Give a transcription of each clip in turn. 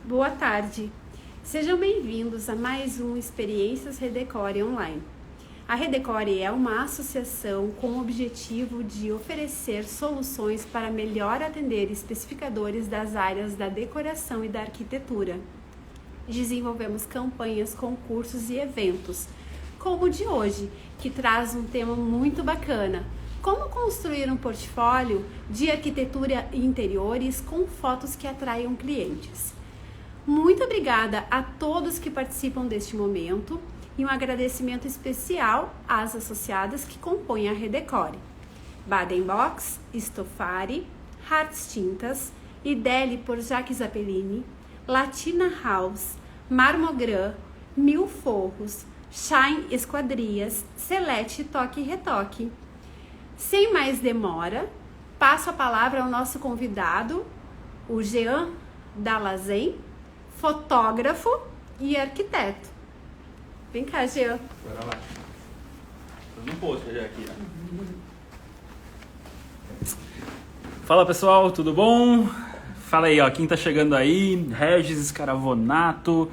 Boa tarde. Sejam bem-vindos a mais um Experiências Redecore Online. A Redecore é uma associação com o objetivo de oferecer soluções para melhor atender especificadores das áreas da decoração e da arquitetura. Desenvolvemos campanhas, concursos e eventos, como o de hoje, que traz um tema muito bacana: como construir um portfólio de arquitetura e interiores com fotos que atraiam clientes. Muito obrigada a todos que participam deste momento e um agradecimento especial às associadas que compõem a Redecore: Baden Box, Stofari, Hartz Tintas, Ideli por Jaque Zappellini, Latina House, Marmogran, Mil Forros, Shine Esquadrias, Selete Toque e Retoque. Sem mais demora, passo a palavra ao nosso convidado, o Jean Dalazen, fotógrafo e arquiteto. Vem cá, Jean. Bora lá. Tô no posto já aqui, ó. Fala pessoal, tudo bom? Fala aí, ó, quem tá chegando aí: Regis Scaravonato,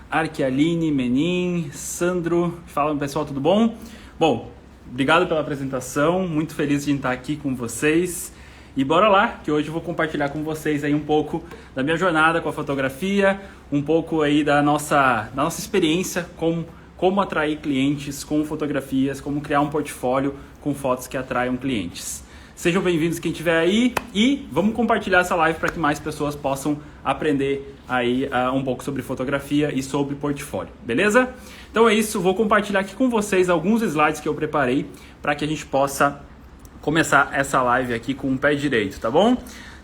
Arquialine Menin, Sandro. Fala pessoal, tudo bom? Bom, obrigado pela apresentação, muito feliz de estar aqui com vocês. E bora lá, que hoje eu vou compartilhar com vocês aí um pouco da minha jornada com a fotografia, um pouco aí da nossa experiência com como atrair clientes com fotografias, como criar um portfólio com fotos que atraiam clientes. Sejam bem-vindos quem estiver aí e vamos compartilhar essa live para que mais pessoas possam aprender aí um pouco sobre fotografia e sobre portfólio, beleza? Então é isso, vou compartilhar aqui com vocês alguns slides que eu preparei para que a gente possa começar essa live aqui com o pé direito, tá bom?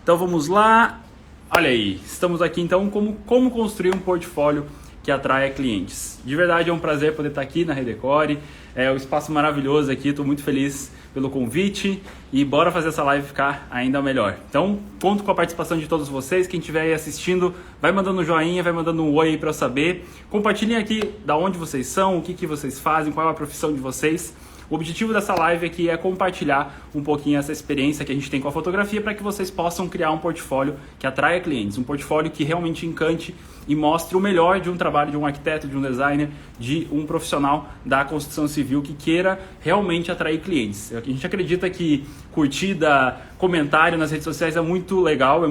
Então vamos lá, olha aí, estamos aqui então como construir um portfólio que atraia clientes. De verdade é um prazer poder estar aqui na Redecore, é um espaço maravilhoso aqui, estou muito feliz pelo convite e bora fazer essa live ficar ainda melhor. Então conto com a participação de todos vocês, quem estiver aí assistindo, vai mandando um joinha, vai mandando um oi aí para eu saber, compartilhem aqui da onde vocês são, o que vocês fazem, qual é a profissão de vocês. O objetivo dessa live aqui é compartilhar um pouquinho essa experiência que a gente tem com a fotografia para que vocês possam criar um portfólio que atraia clientes, um portfólio que realmente encante e mostre o melhor de um trabalho de um arquiteto, de um designer, de um profissional da construção civil que queira realmente atrair clientes. A gente acredita que curtida, comentário nas redes sociais é muito legal,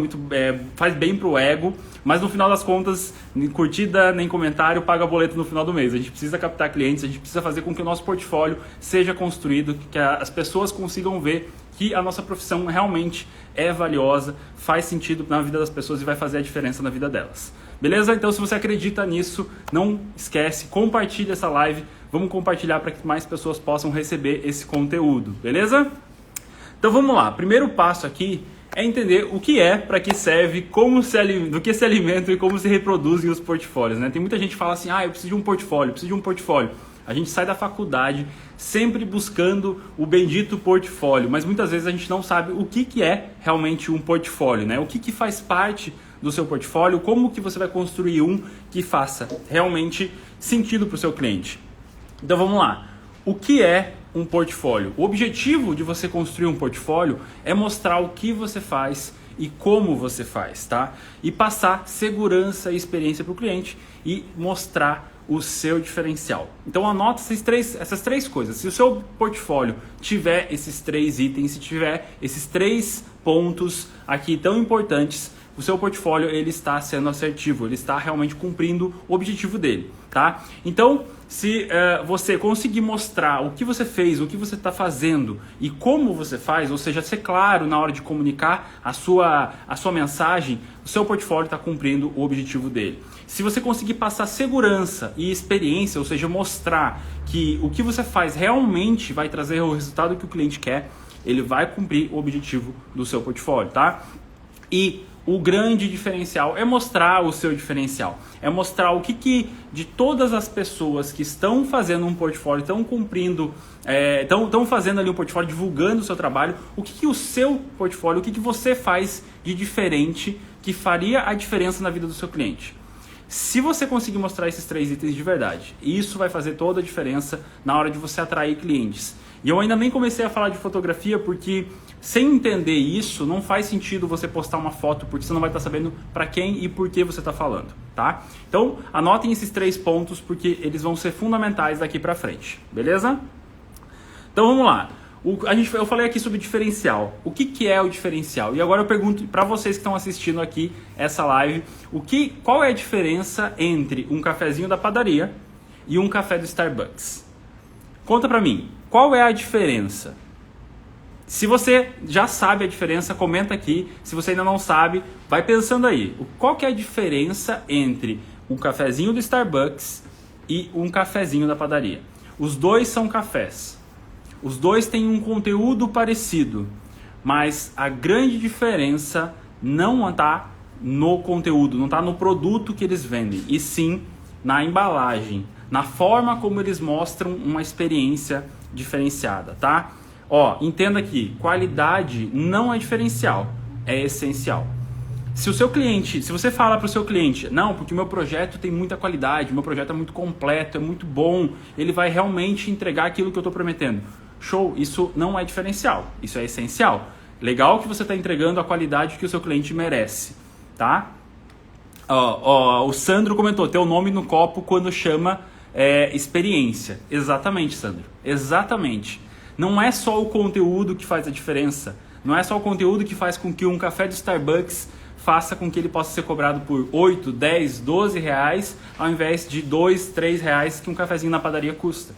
faz bem pro ego, mas no final das contas, nem curtida nem comentário paga boleto no final do mês. A gente precisa captar clientes, a gente precisa fazer com que o nosso portfólio seja construído, que as pessoas consigam ver que a nossa profissão realmente é valiosa, faz sentido na vida das pessoas e vai fazer a diferença na vida delas. Beleza? Então se você acredita nisso, não esquece, compartilha essa live, vamos compartilhar para que mais pessoas possam receber esse conteúdo, beleza? Então vamos lá, primeiro passo aqui é entender o que é, para que serve, do que se alimenta e como se reproduzem os portfólios, né? Tem muita gente que fala assim, eu preciso de um portfólio, A gente sai da faculdade sempre buscando o bendito portfólio, mas muitas vezes a gente não sabe o que é realmente um portfólio, né? O que faz parte do seu portfólio, como que você vai construir um que faça realmente sentido para o seu cliente. Então vamos lá, o que é um portfólio? O objetivo de você construir um portfólio é mostrar o que você faz e como você faz, tá? E passar segurança e experiência para o cliente e mostrar o seu diferencial. Então anota essas três coisas. Se o seu portfólio tiver esses 3 itens, se tiver esses 3 pontos aqui tão importantes, o seu portfólio ele está sendo assertivo, ele está realmente cumprindo o objetivo dele, tá? Então, se você conseguir mostrar o que você fez, o que você está fazendo e como você faz, ou seja, ser claro na hora de comunicar a sua mensagem, o seu portfólio está cumprindo o objetivo dele. Se você conseguir passar segurança e experiência, ou seja, mostrar que o que você faz realmente vai trazer o resultado que o cliente quer, ele vai cumprir o objetivo do seu portfólio, tá? E o grande diferencial é mostrar o seu diferencial, é mostrar o que de todas as pessoas que estão fazendo um portfólio, estão fazendo ali um portfólio, divulgando o seu trabalho, o que o seu portfólio, o que você faz de diferente que faria a diferença na vida do seu cliente. Se você conseguir mostrar esses 3 itens de verdade, isso vai fazer toda a diferença na hora de você atrair clientes. E eu ainda nem comecei a falar de fotografia porque Sem entender isso, não faz sentido você postar uma foto, porque você não vai estar sabendo para quem e por que você está falando, tá? Então, anotem esses 3 pontos, porque eles vão ser fundamentais daqui para frente, beleza? Então, vamos lá. Eu falei aqui sobre diferencial. O que é o diferencial? E agora eu pergunto para vocês que estão assistindo aqui essa live, qual é a diferença entre um cafezinho da padaria e um café do Starbucks? Conta para mim, qual é a diferença? Se você já sabe a diferença, comenta aqui. Se você ainda não sabe, vai pensando aí. Qual que é a diferença entre um cafezinho do Starbucks e um cafezinho da padaria? Os dois são cafés. Os dois têm um conteúdo parecido, mas a grande diferença não está no conteúdo, não está no produto que eles vendem, e sim na embalagem, na forma como eles mostram uma experiência diferenciada, tá? Ó, entenda aqui, qualidade não é diferencial, é essencial. Se você fala para o seu cliente, não, porque o meu projeto tem muita qualidade, o meu projeto é muito completo, é muito bom, ele vai realmente entregar aquilo que eu estou prometendo. Show, isso não é diferencial, isso é essencial. Legal que você está entregando a qualidade que o seu cliente merece, tá? O Sandro comentou, teu nome no copo quando chama experiência. Exatamente, Sandro, exatamente. Não é só o conteúdo que faz a diferença, não é só o conteúdo que faz com que um café do Starbucks faça com que ele possa ser cobrado por 8, 10, 12 reais ao invés de 2, 3 reais que um cafezinho na padaria custa.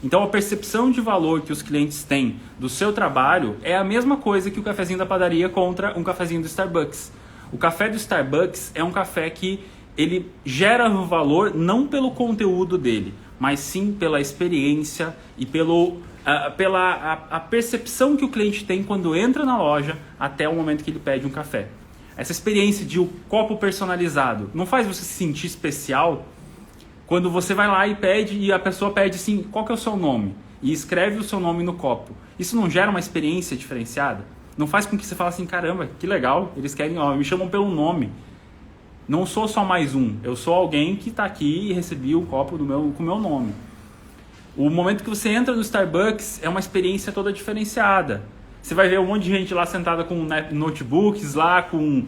Então a percepção de valor que os clientes têm do seu trabalho é a mesma coisa que o cafezinho da padaria contra um cafezinho do Starbucks. O café do Starbucks é um café que ele gera valor não pelo conteúdo dele, mas sim pela experiência e pela percepção que o cliente tem quando entra na loja até o momento que ele pede um café. Essa experiência de um copo personalizado não faz você se sentir especial? Quando você vai lá e pede, e a pessoa pede assim, qual que é o seu nome? E escreve o seu nome no copo. Isso não gera uma experiência diferenciada? Não faz com que você fale assim, caramba, que legal, eles querem, me chamam pelo nome. Não sou só mais um, eu sou alguém que está aqui e recebi um copo com o meu nome. O momento que você entra no Starbucks é uma experiência toda diferenciada. Você vai ver um monte de gente lá sentada com notebooks, lá com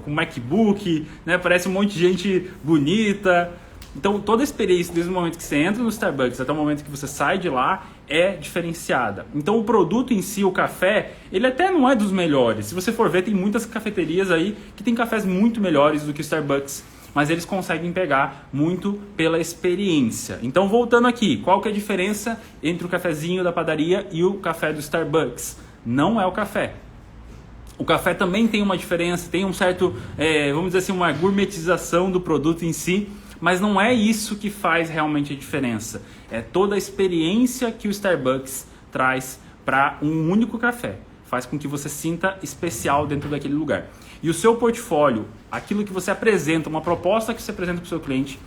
MacBook, né? Parece um monte de gente bonita. Então, toda a experiência, desde o momento que você entra no Starbucks até o momento que você sai de lá, é diferenciada. Então, o produto em si, o café, ele até não é dos melhores. Se você for ver, tem muitas cafeterias aí que tem cafés muito melhores do que o Starbucks, mas eles conseguem pegar muito pela experiência. Então, voltando aqui, qual que é a diferença entre o cafezinho da padaria e o café do Starbucks? Não é o café. O café também tem uma diferença, tem um certo, vamos dizer assim, uma gourmetização do produto em si, mas não é isso que faz realmente a diferença. É toda a experiência que o Starbucks traz para um único café. Faz com que você sinta especial dentro daquele lugar. E o seu portfólio, aquilo que você apresenta, uma proposta que você apresenta para o seu cliente,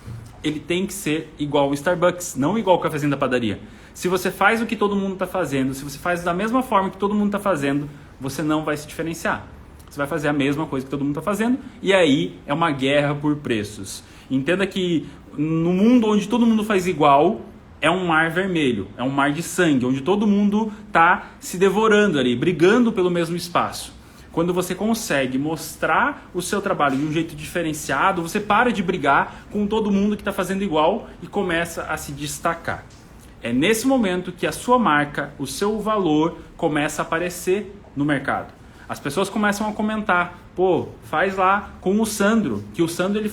ele tem que ser igual ao Starbucks, não igual ao cafezinho da padaria. Se você faz o que todo mundo está fazendo, se você faz da mesma forma que todo mundo está fazendo, você não vai se diferenciar. Você vai fazer a mesma coisa que todo mundo está fazendo e aí é uma guerra por preços. Entenda que no mundo onde todo mundo faz igual, é um mar vermelho, é um mar de sangue, onde todo mundo está se devorando ali, brigando pelo mesmo espaço. Quando você consegue mostrar o seu trabalho de um jeito diferenciado, você para de brigar com todo mundo que está fazendo igual e começa a se destacar. É nesse momento que a sua marca, o seu valor começa a aparecer no mercado. As pessoas começam a comentar, pô, faz lá com o Sandro, que o Sandro ele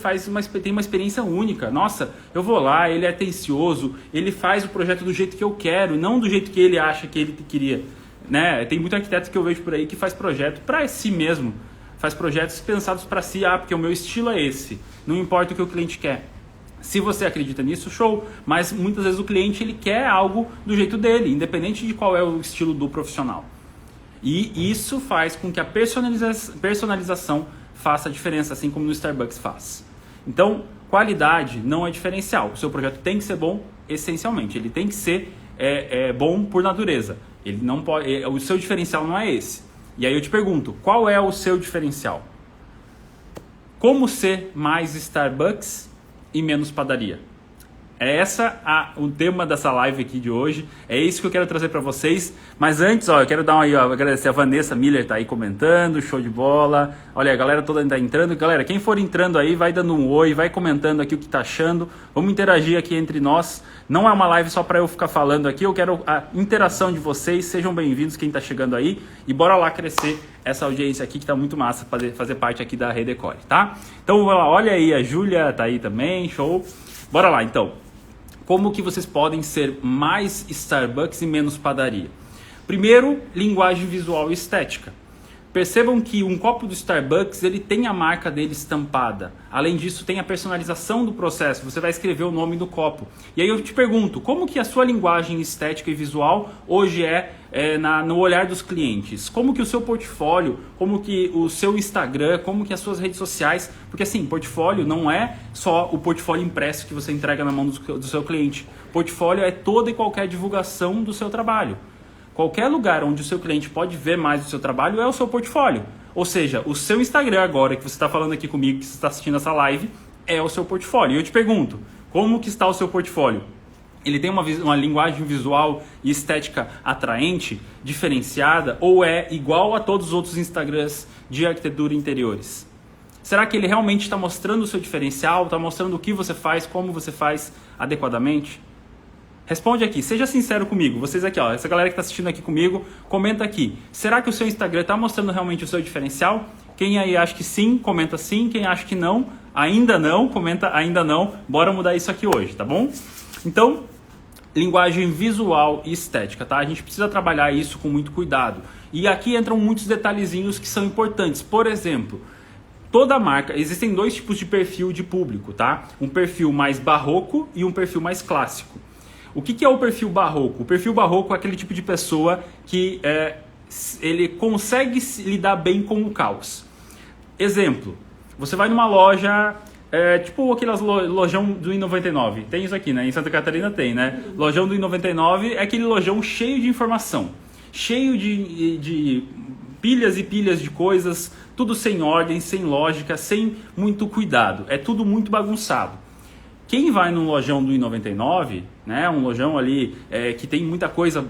tem uma experiência única. Nossa, eu vou lá, ele é atencioso, ele faz o projeto do jeito que eu quero, não do jeito que ele acha que ele queria. Né? Tem muito arquiteto que eu vejo por aí que faz projeto para si mesmo, faz projetos pensados para si, porque o meu estilo é esse, não importa o que o cliente quer. Se você acredita nisso, show, mas muitas vezes o cliente ele quer algo do jeito dele, independente de qual é o estilo do profissional. E isso faz com que a personalização faça a diferença, assim como no Starbucks faz. Então, qualidade não é diferencial. O seu projeto tem que ser bom essencialmente, ele tem que ser bom por natureza. Ele não pode, o seu diferencial não é esse. E aí eu te pergunto, qual é o seu diferencial? Como ser mais Starbucks e menos padaria? É o tema dessa live aqui de hoje. É isso que eu quero trazer para vocês. Mas antes, eu quero dar agradecer a Vanessa Miller, tá aí comentando, show de bola. Olha, a galera toda ainda entrando. Galera, quem for entrando aí, vai dando um oi, vai comentando aqui o que tá achando. Vamos interagir aqui entre nós. Não é uma live só para eu ficar falando aqui, eu quero a interação de vocês. Sejam bem-vindos quem tá chegando aí. E bora lá crescer essa audiência aqui que tá muito massa fazer parte aqui da Redecore, tá? Então, olha aí, a Júlia tá aí também, show. Bora lá, então. Como que vocês podem ser mais Starbucks e menos padaria? Primeiro, linguagem visual e estética. Percebam que um copo do Starbucks, ele tem a marca dele estampada. Além disso, tem a personalização do processo. Você vai escrever o nome do copo. E aí eu te pergunto, como que a sua linguagem estética e visual hoje no olhar dos clientes? Como que o seu portfólio, como que o seu Instagram, como que as suas redes sociais... Porque assim, portfólio não é só o portfólio impresso que você entrega na mão do seu cliente. Portfólio é toda e qualquer divulgação do seu trabalho. Qualquer lugar onde o seu cliente pode ver mais do seu trabalho é o seu portfólio. Ou seja, o seu Instagram agora, que você está falando aqui comigo, que você está assistindo essa live, é o seu portfólio. E eu te pergunto, como que está o seu portfólio? Ele tem uma linguagem visual e estética atraente, diferenciada, ou é igual a todos os outros Instagrams de arquitetura e interiores? Será que ele realmente está mostrando o seu diferencial, está mostrando o que você faz, como você faz adequadamente? Responde aqui, seja sincero comigo. Vocês aqui, essa galera que está assistindo aqui comigo, comenta aqui. Será que o seu Instagram está mostrando realmente o seu diferencial? Quem aí acha que sim, comenta sim. Quem acha que não, comenta ainda não. Bora mudar isso aqui hoje, tá bom? Então, linguagem visual e estética, tá? A gente precisa trabalhar isso com muito cuidado. E aqui entram muitos detalhezinhos que são importantes. Por exemplo, toda marca, existem dois tipos de perfil de público, tá? Um perfil mais barroco e um perfil mais clássico. O que é o perfil barroco? O perfil barroco é aquele tipo de pessoa que ele consegue lidar bem com o caos. Exemplo, você vai numa loja, tipo aquelas lojão do I99. Tem isso aqui, né? Em Santa Catarina tem, né? Lojão do I99 é aquele lojão cheio de informação, cheio de pilhas e pilhas de coisas, tudo sem ordem, sem lógica, sem muito cuidado. É tudo muito bagunçado. Quem vai num lojão do I99, né, um lojão ali que tem muita coisa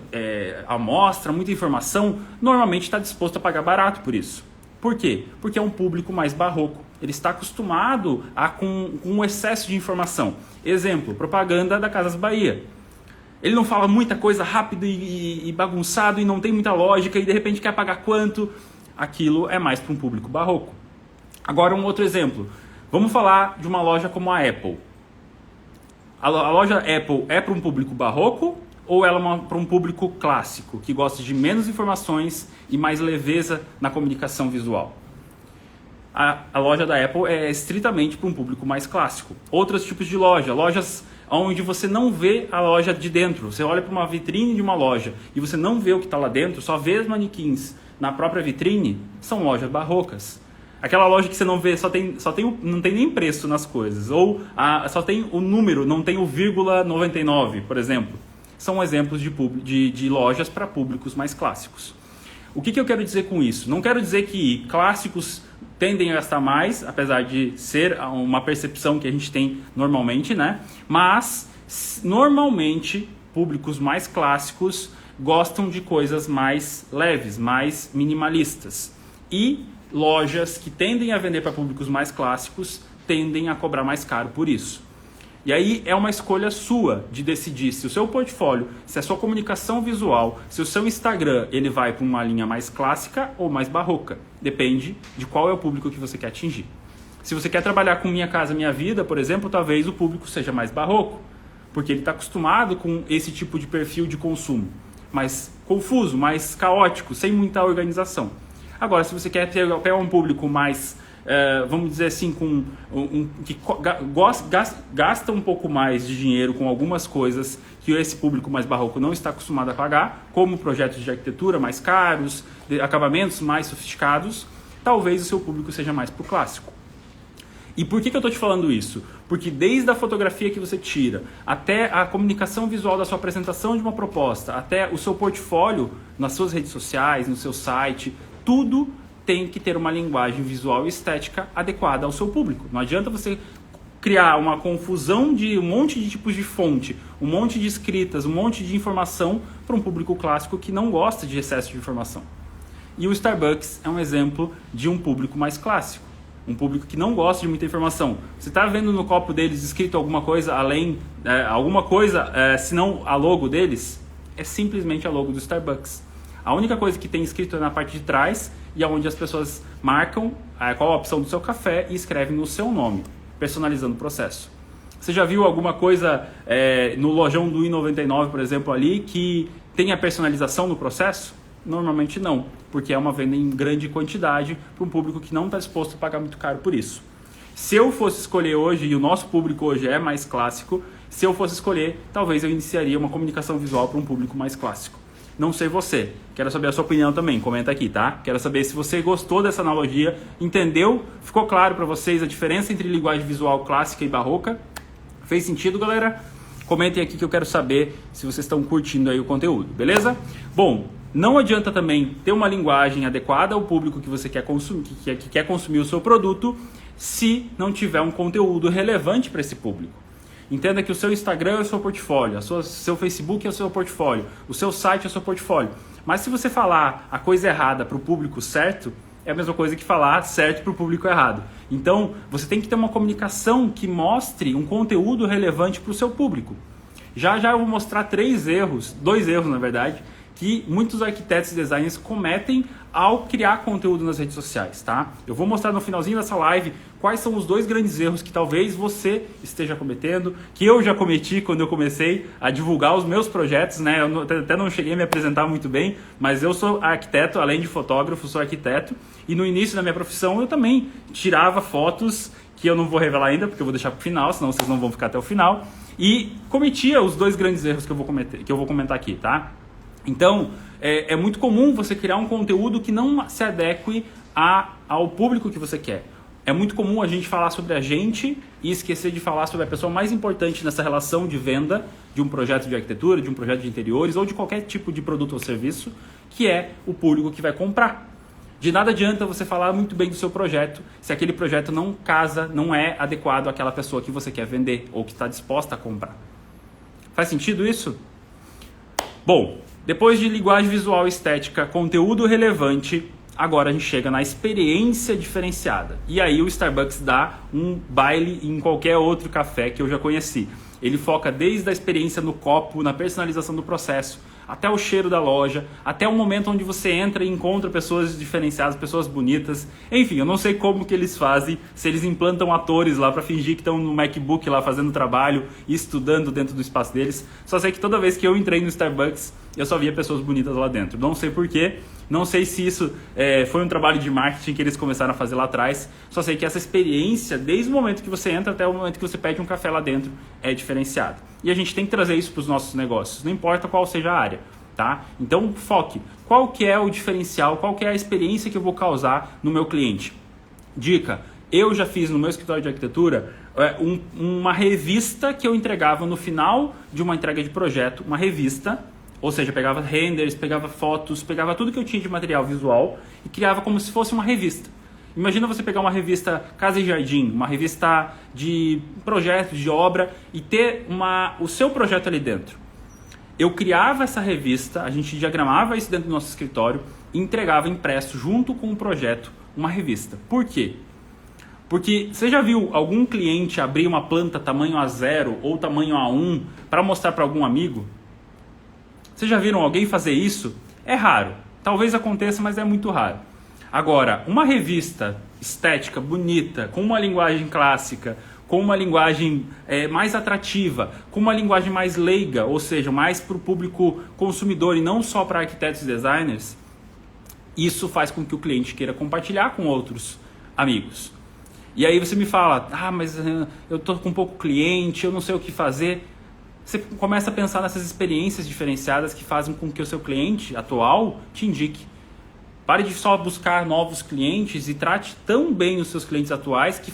à mostra, muita informação, normalmente está disposto a pagar barato por isso. Por quê? Porque é um público mais barroco. Ele está acostumado com um excesso de informação. Exemplo, propaganda da Casas Bahia. Ele não fala muita coisa rápido e bagunçado e não tem muita lógica e de repente quer pagar quanto. Aquilo é mais para um público barroco. Agora um outro exemplo. Vamos falar de uma loja como a Apple. A loja Apple é para um público barroco ou ela é para um público clássico, que gosta de menos informações e mais leveza na comunicação visual? A loja da Apple é estritamente para um público mais clássico. Outros tipos de lojas onde você não vê a loja de dentro. Você olha para uma vitrine de uma loja e você não vê o que está lá dentro, só vê os manequins na própria vitrine, são lojas barrocas. Aquela loja que você não vê, não tem nem preço nas coisas. Ou só tem o número, não tem o 0,99, por exemplo. São exemplos de lojas para públicos mais clássicos. O que eu quero dizer com isso? Não quero dizer que clássicos tendem a gastar mais, apesar de ser uma percepção que a gente tem normalmente, né? Mas, normalmente, públicos mais clássicos gostam de coisas mais leves, mais minimalistas. E lojas que tendem a vender para públicos mais clássicos tendem a cobrar mais caro por isso. E aí é uma escolha sua de decidir se o seu portfólio, se a sua comunicação visual, se o seu Instagram, ele vai para uma linha mais clássica ou mais barroca. Depende de qual é o público que você quer atingir. Se você quer trabalhar com Minha Casa Minha Vida, por exemplo, talvez o público seja mais barroco, porque ele está acostumado com esse tipo de perfil de consumo, mais confuso, mais caótico, sem muita organização. Agora, se você quer pegar um público mais, vamos dizer assim, que gasta um pouco mais de dinheiro com algumas coisas que esse público mais barroco não está acostumado a pagar, como projetos de arquitetura mais caros, acabamentos mais sofisticados, talvez o seu público seja mais para o clássico. E por que eu estou te falando isso? Porque desde a fotografia que você tira, até a comunicação visual da sua apresentação de uma proposta, até o seu portfólio nas suas redes sociais, no seu site, tudo tem que ter uma linguagem visual e estética adequada ao seu público. Não adianta você criar uma confusão de um monte de tipos de fonte, um monte de escritas, um monte de informação para um público clássico que não gosta de excesso de informação. E o Starbucks é um exemplo de um público mais clássico. Um público que não gosta de muita informação. Você está vendo no copo deles escrito alguma coisa além, senão a logo deles? É simplesmente a logo do Starbucks. A única coisa que tem escrito é na parte de trás e é onde as pessoas marcam qual a opção do seu café e escrevem no seu nome, personalizando o processo. Você já viu alguma coisa no lojão do R$1,99, por exemplo, ali, que tenha personalização no processo? Normalmente não, porque é uma venda em grande quantidade para um público que não está disposto a pagar muito caro por isso. Se eu fosse escolher hoje, e o nosso público hoje é mais clássico, se eu fosse escolher, talvez eu iniciaria uma comunicação visual para um público mais clássico. Não sei você, quero saber a sua opinião também, comenta aqui, tá? Quero saber se você gostou dessa analogia, entendeu? Ficou claro para vocês a diferença entre linguagem visual clássica e barroca? Fez sentido, galera? Comentem aqui que eu quero saber se vocês estão curtindo aí o conteúdo, beleza? Bom, não adianta também ter uma linguagem adequada ao público que você quer consumir, que quer consumir o seu produto, se não tiver um conteúdo relevante para esse público. Entenda que o seu Instagram é o seu portfólio, seu Facebook é o seu portfólio, o seu site é o seu portfólio. Mas se você falar a coisa errada para o público certo, é a mesma coisa que falar certo para o público errado. Então, você tem que ter uma comunicação que mostre um conteúdo relevante para o seu público. Já eu vou mostrar dois erros na verdade, que muitos arquitetos e designers cometem ao criar conteúdo nas redes sociais, tá? Eu vou mostrar no finalzinho dessa live quais são os 2 grandes erros que talvez você esteja cometendo, que eu já cometi quando eu comecei a divulgar os meus projetos, né? Eu até não cheguei a me apresentar muito bem, mas eu sou arquiteto, além de fotógrafo, sou arquiteto, e no início da minha profissão eu também tirava fotos, que eu não vou revelar ainda, porque eu vou deixar para o final, senão vocês não vão ficar até o final, e cometia os 2 grandes erros que eu vou comentar aqui, tá? Então, é muito comum você criar um conteúdo que não se adeque ao público que você quer. É muito comum a gente falar sobre a gente e esquecer de falar sobre a pessoa mais importante nessa relação de venda de um projeto de arquitetura, de um projeto de interiores ou de qualquer tipo de produto ou serviço, que é o público que vai comprar. De nada adianta você falar muito bem do seu projeto se aquele projeto não casa, não é adequado àquela pessoa que você quer vender ou que está disposta a comprar. Faz sentido isso? Bom, depois de linguagem visual e estética, conteúdo relevante, agora a gente chega na experiência diferenciada. E aí o Starbucks dá um baile em qualquer outro café que eu já conheci. Ele foca desde a experiência no copo, na personalização do processo, até o cheiro da loja, até o momento onde você entra e encontra pessoas diferenciadas, pessoas bonitas. Enfim, eu não sei como que eles fazem, se eles implantam atores lá para fingir que estão no MacBook lá fazendo trabalho e estudando dentro do espaço deles. Só sei que toda vez que eu entrei no Starbucks, eu só via pessoas bonitas lá dentro. Não sei porquê, não sei se isso foi um trabalho de marketing que eles começaram a fazer lá atrás. Só sei que essa experiência, desde o momento que você entra até o momento que você pede um café lá dentro, é diferenciada. E a gente tem que trazer isso para os nossos negócios, não importa qual seja a área, tá? Então foque, qual que é o diferencial, qual que é a experiência que eu vou causar no meu cliente. Dica, eu já fiz no meu escritório de arquitetura uma revista que eu entregava no final de uma entrega de projeto, uma revista, ou seja, pegava renders, pegava fotos, pegava tudo que eu tinha de material visual e criava como se fosse uma revista. Imagina você pegar uma revista Casa e Jardim, uma revista de projetos, de obra e ter o seu projeto ali dentro. Eu criava essa revista, a gente diagramava isso dentro do nosso escritório e entregava impresso junto com o projeto uma revista. Por quê? Porque você já viu algum cliente abrir uma planta tamanho A0 ou tamanho A1 para mostrar para algum amigo? Vocês já viram alguém fazer isso? É raro. Talvez aconteça, mas é muito raro. Agora, uma revista estética, bonita, com uma linguagem clássica, com uma linguagem mais atrativa, com uma linguagem mais leiga, ou seja, mais para o público consumidor e não só para arquitetos e designers, isso faz com que o cliente queira compartilhar com outros amigos. E aí você me fala, mas eu estou com pouco cliente, eu não sei o que fazer. Você começa a pensar nessas experiências diferenciadas que fazem com que o seu cliente atual te indique. Pare de só buscar novos clientes e trate tão bem os seus clientes atuais que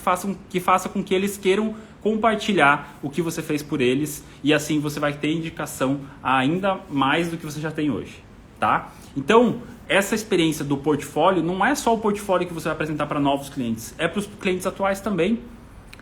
faça com que eles queiram compartilhar o que você fez por eles e assim você vai ter indicação ainda mais do que você já tem hoje, tá? Então, essa experiência do portfólio não é só o portfólio que você vai apresentar para novos clientes, é para os clientes atuais também.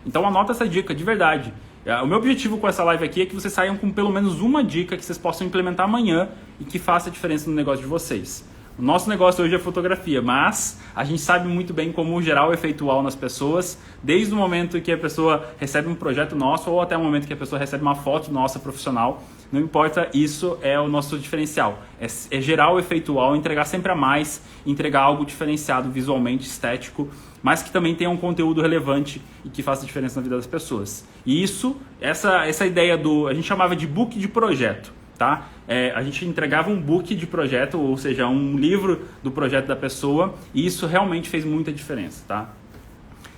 Então anota essa dica de verdade. O meu objetivo com essa live aqui é que vocês saiam com pelo menos uma dica que vocês possam implementar amanhã e que faça diferença no negócio de vocês. O nosso negócio hoje é fotografia, mas a gente sabe muito bem como gerar o efeito uau nas pessoas, desde o momento que a pessoa recebe um projeto nosso ou até o momento que a pessoa recebe uma foto nossa profissional. Não importa, isso é o nosso diferencial. É gerar o efeito uau, entregar sempre a mais, entregar algo diferenciado visualmente, estético, mas que também tenha um conteúdo relevante e que faça diferença na vida das pessoas. E isso, essa ideia a gente chamava de book de projeto. Tá? A gente entregava um book de projeto, ou seja, um livro do projeto da pessoa, e isso realmente fez muita diferença. Tá?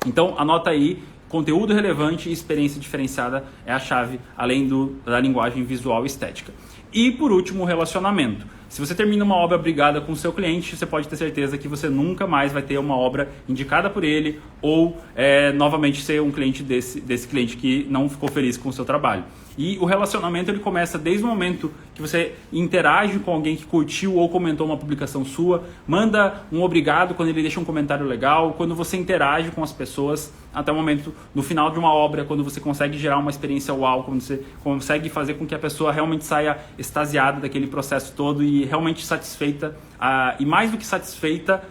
Então anota aí, conteúdo relevante e experiência diferenciada é a chave, além da linguagem visual e estética. E por último, o relacionamento. Se você termina uma obra brigada com o seu cliente, você pode ter certeza que você nunca mais vai ter uma obra indicada por ele ou novamente ser um cliente desse cliente que não ficou feliz com o seu trabalho. E o relacionamento ele começa desde o momento que você interage com alguém que curtiu ou comentou uma publicação sua, manda um obrigado quando ele deixa um comentário legal, quando você interage com as pessoas, até o momento, no final de uma obra, quando você consegue gerar uma experiência uau, quando você consegue fazer com que a pessoa realmente saia extasiada daquele processo todo e realmente satisfeita, e mais do que satisfeita,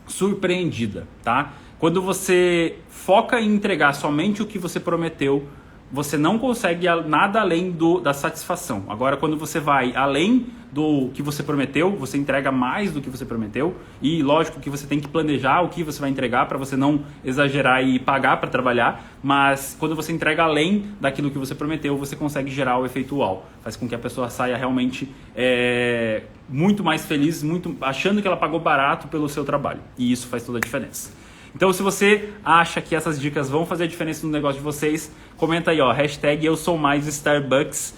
surpreendida, tá? Quando você foca em entregar somente o que você prometeu, você não consegue nada além da satisfação. Agora, quando você vai além do que você prometeu, você entrega mais do que você prometeu. E lógico que você tem que planejar o que você vai entregar para você não exagerar e pagar para trabalhar. Mas quando você entrega além daquilo que você prometeu, você consegue gerar o efeito uau. Faz com que a pessoa saia realmente muito mais feliz, achando que ela pagou barato pelo seu trabalho. E isso faz toda a diferença. Então, se você acha que essas dicas vão fazer a diferença no negócio de vocês, comenta aí, hashtag eu sou mais Starbucks.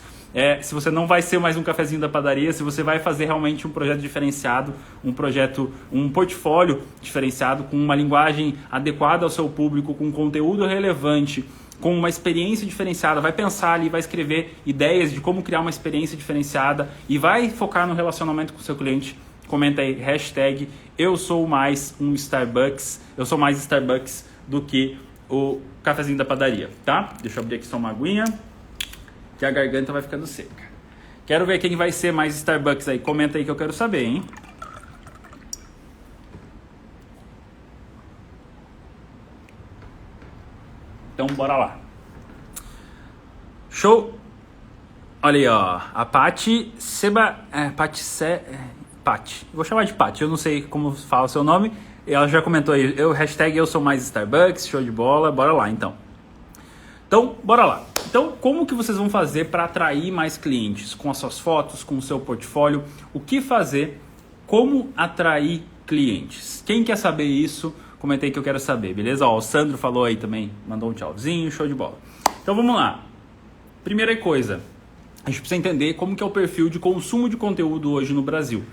Se você não vai ser mais um cafezinho da padaria, se você vai fazer realmente um projeto diferenciado, um portfólio diferenciado, com uma linguagem adequada ao seu público, com conteúdo relevante, com uma experiência diferenciada, vai pensar ali, vai escrever ideias de como criar uma experiência diferenciada e vai focar no relacionamento com o seu cliente. Comenta aí, hashtag eu sou mais um Starbucks, eu sou mais Starbucks do que o cafezinho da padaria, tá? Deixa eu abrir aqui só uma aguinha, que a garganta vai ficando seca. Quero ver quem vai ser mais Starbucks aí, comenta aí que eu quero saber, hein? Então bora lá. Show! Olha aí, ó, a Paty Paty, vou chamar de Paty, eu não sei como fala o seu nome, ela já comentou aí, hashtag eu sou mais Starbucks, show de bola, bora lá então. Então, bora lá. Então, como que vocês vão fazer para atrair mais clientes? Com as suas fotos, com o seu portfólio, o que fazer? Como atrair clientes? Quem quer saber isso? Comentei que eu quero saber, beleza? Ó, o Sandro falou aí também, mandou um tchauzinho, show de bola. Então vamos lá. Primeira coisa, a gente precisa entender como que é o perfil de consumo de conteúdo hoje no Brasil.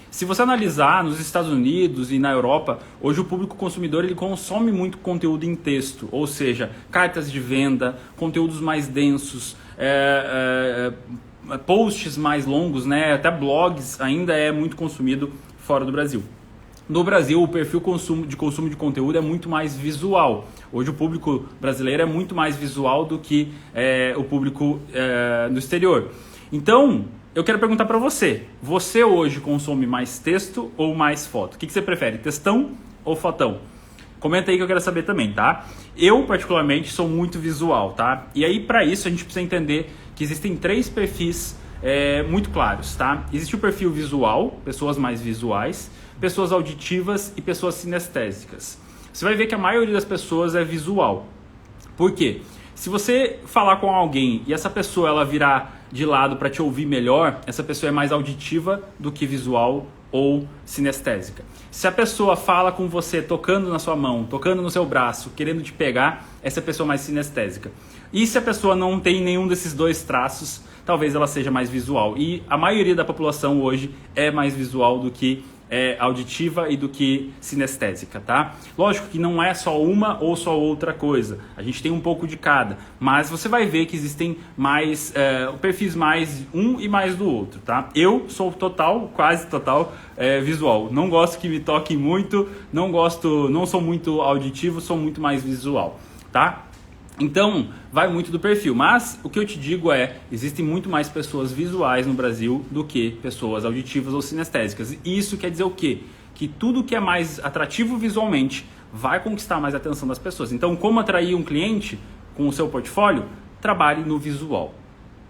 Se você analisar nos Estados Unidos e na Europa, hoje o público consumidor ele consome muito conteúdo em texto, ou seja, cartas de venda, conteúdos mais densos, posts mais longos, né? Até blogs ainda é muito consumido fora do Brasil. No Brasil, o perfil de consumo de conteúdo é muito mais visual. Hoje o público brasileiro é muito mais visual do que o público no exterior. Então, eu quero perguntar para você. Você hoje consome mais texto ou mais foto? O que você prefere, textão ou fotão? Comenta aí que eu quero saber também, tá? Eu, particularmente, sou muito visual, tá? E aí, para isso, a gente precisa entender que existem 3 perfis muito claros, tá? Existe o perfil visual, pessoas mais visuais, pessoas auditivas e pessoas sinestésicas. Você vai ver que a maioria das pessoas é visual. Por quê? Se você falar com alguém e essa pessoa ela virar de lado para te ouvir melhor, essa pessoa é mais auditiva do que visual ou sinestésica. Se a pessoa fala com você tocando na sua mão, tocando no seu braço, querendo te pegar, essa é a pessoa mais sinestésica. E se a pessoa não tem nenhum desses 2 traços, talvez ela seja mais visual. E a maioria da população hoje é mais visual do que auditiva e do que sinestésica, tá? Lógico que não é só uma ou só outra coisa, a gente tem um pouco de cada, mas você vai ver que existem mais perfis mais um e mais do outro, tá? Eu sou quase total visual, não gosto que me toquem muito, não sou muito auditivo, sou muito mais visual, tá? tá? Então, vai muito do perfil, mas o que eu te digo é, existem muito mais pessoas visuais no Brasil do que pessoas auditivas ou sinestésicas. E isso quer dizer o quê? Que tudo que é mais atrativo visualmente vai conquistar mais a atenção das pessoas. Então, como atrair um cliente com o seu portfólio? Trabalhe no visual.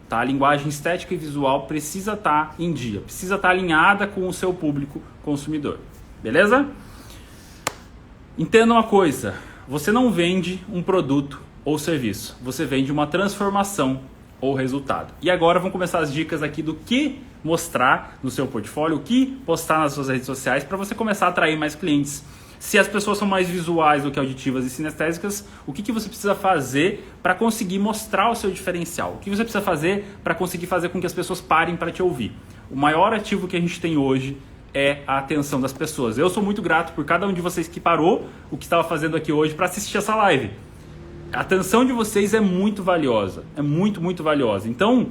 Tá? A linguagem estética e visual precisa estar em dia, precisa estar alinhada com o seu público consumidor. Beleza? Entenda uma coisa, você não vende um produto ou serviço, você vende uma transformação ou resultado. E agora vão começar as dicas aqui do que mostrar no seu portfólio, o que postar nas suas redes sociais para você começar a atrair mais clientes. Se as pessoas são mais visuais do que auditivas e sinestésicas, o que você precisa fazer para conseguir mostrar o seu diferencial? O que você precisa fazer para conseguir fazer com que as pessoas parem para te ouvir? O maior ativo que a gente tem hoje é a atenção das pessoas. Eu sou muito grato por cada um de vocês que parou o que estava fazendo aqui hoje para assistir essa live. A atenção de vocês é muito valiosa, é muito, muito valiosa. Então,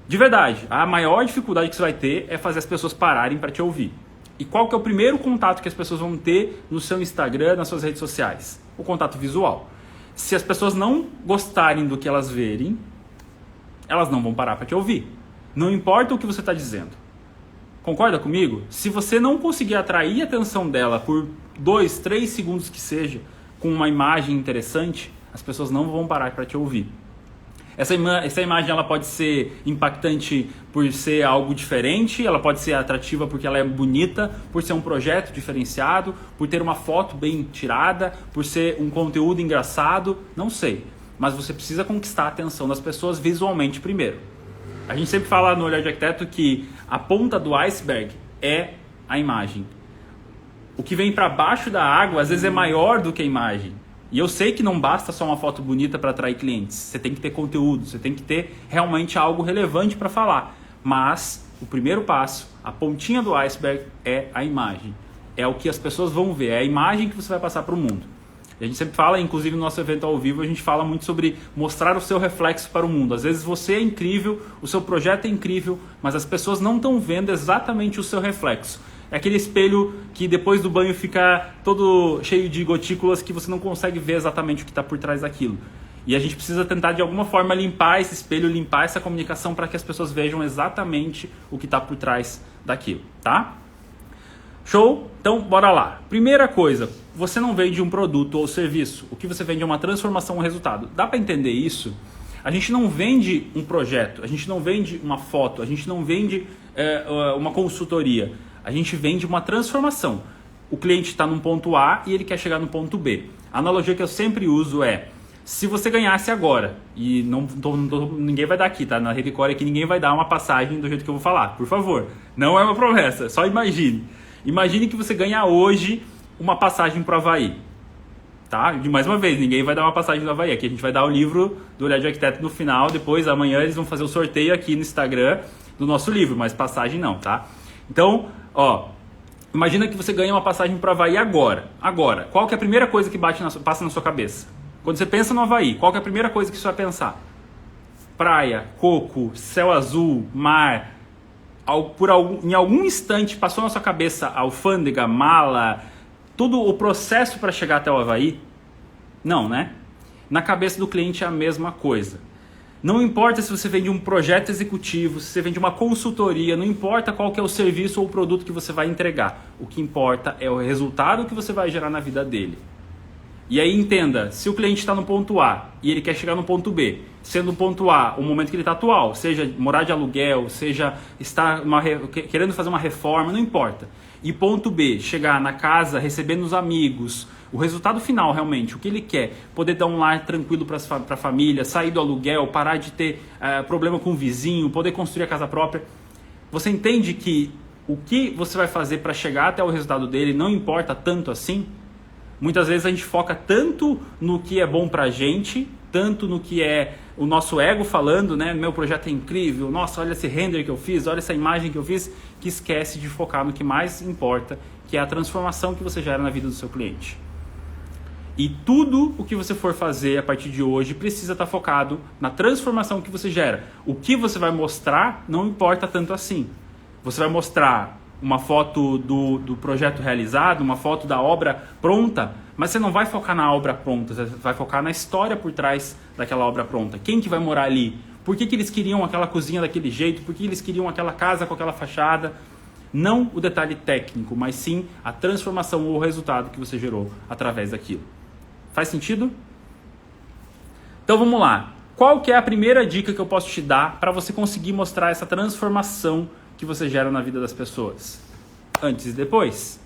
de verdade, a maior dificuldade que você vai ter é fazer as pessoas pararem para te ouvir. E qual que é o primeiro contato que as pessoas vão ter no seu Instagram, nas suas redes sociais? O contato visual. Se as pessoas não gostarem do que elas verem, elas não vão parar para te ouvir. Não importa o que você está dizendo. Concorda comigo? Se você não conseguir atrair a atenção dela por 2, 3 segundos que seja, com uma imagem interessante, as pessoas não vão parar para te ouvir. Essa imagem ela pode ser impactante por ser algo diferente, ela pode ser atrativa porque ela é bonita, por ser um projeto diferenciado, por ter uma foto bem tirada, por ser um conteúdo engraçado, não sei. Mas você precisa conquistar a atenção das pessoas visualmente primeiro. A gente sempre fala no Olhar de Arquiteto que a ponta do iceberg é a imagem. O que vem para baixo da água às vezes é maior do que a imagem. E eu sei que não basta só uma foto bonita para atrair clientes. Você tem que ter conteúdo, você tem que ter realmente algo relevante para falar. Mas o primeiro passo, a pontinha do iceberg é a imagem. É o que as pessoas vão ver, é a imagem que você vai passar para o mundo. E a gente sempre fala, inclusive no nosso evento ao vivo, a gente fala muito sobre mostrar o seu reflexo para o mundo. Às vezes você é incrível, o seu projeto é incrível, mas as pessoas não estão vendo exatamente o seu reflexo. É aquele espelho que depois do banho fica todo cheio de gotículas que você não consegue ver exatamente o que está por trás daquilo. E a gente precisa tentar de alguma forma limpar esse espelho, limpar essa comunicação para que as pessoas vejam exatamente o que está por trás daquilo, tá? Show? Então, bora lá. Primeira coisa, você não vende um produto ou serviço. O que você vende é uma transformação ou resultado. Dá para entender isso? A gente não vende um projeto, a gente não vende uma foto, a gente não vende uma consultoria. A gente vende uma transformação. O cliente está num ponto A e ele quer chegar no ponto B. A analogia que eu sempre uso é, se você ganhasse agora, e ninguém vai dar aqui, tá? Na Redecore aqui ninguém vai dar uma passagem do jeito que eu vou falar, por favor. Não é uma promessa, só imagine. Imagine que você ganha hoje uma passagem para o Havaí. Tá? De mais uma vez, ninguém vai dar uma passagem do Havaí. Aqui a gente vai dar o livro do Olhar de Arquiteto no final, depois amanhã eles vão fazer o sorteio aqui no Instagram do nosso livro, mas passagem não, tá? Então, ó, imagina que você ganha uma passagem para o Havaí agora. Agora, qual que é a primeira coisa que passa na sua cabeça? Quando você pensa no Havaí, qual que é a primeira coisa que você vai pensar? Praia, coco, céu azul, mar. Em algum instante passou na sua cabeça a alfândega, mala, todo o processo para chegar até o Havaí? Não, né? Na cabeça do cliente é a mesma coisa. Não importa se você vende um projeto executivo, se você vende uma consultoria, não importa qual que é o serviço ou o produto que você vai entregar. O que importa é o resultado que você vai gerar na vida dele. E aí entenda, se o cliente está no ponto A e ele quer chegar no ponto B, sendo o ponto A o momento que ele está atual, seja morar de aluguel, seja estar querendo fazer uma reforma, não importa. E ponto B, chegar na casa, recebendo os amigos, o resultado final realmente, o que ele quer, poder dar um lar tranquilo para a família, sair do aluguel, parar de ter problema com o vizinho, poder construir a casa própria. Você entende que o que você vai fazer para chegar até o resultado dele não importa tanto assim? Muitas vezes a gente foca tanto no que é bom pra gente, tanto no que é o nosso ego falando, né? Meu projeto é incrível, nossa, olha esse render que eu fiz, olha essa imagem que eu fiz, que esquece de focar no que mais importa, que é a transformação que você gera na vida do seu cliente. E tudo o que você for fazer a partir de hoje precisa estar focado na transformação que você gera. O que você vai mostrar não importa tanto assim. Você vai mostrar uma foto do projeto realizado, uma foto da obra pronta, mas você não vai focar na obra pronta, você vai focar na história por trás daquela obra pronta. Quem que vai morar ali? Por que eles queriam aquela cozinha daquele jeito? Por que eles queriam aquela casa com aquela fachada? Não o detalhe técnico, mas sim a transformação ou o resultado que você gerou através daquilo. Faz sentido? Então vamos lá. Qual que é a primeira dica que eu posso te dar para você conseguir mostrar essa transformação que você gera na vida das pessoas? Antes e depois.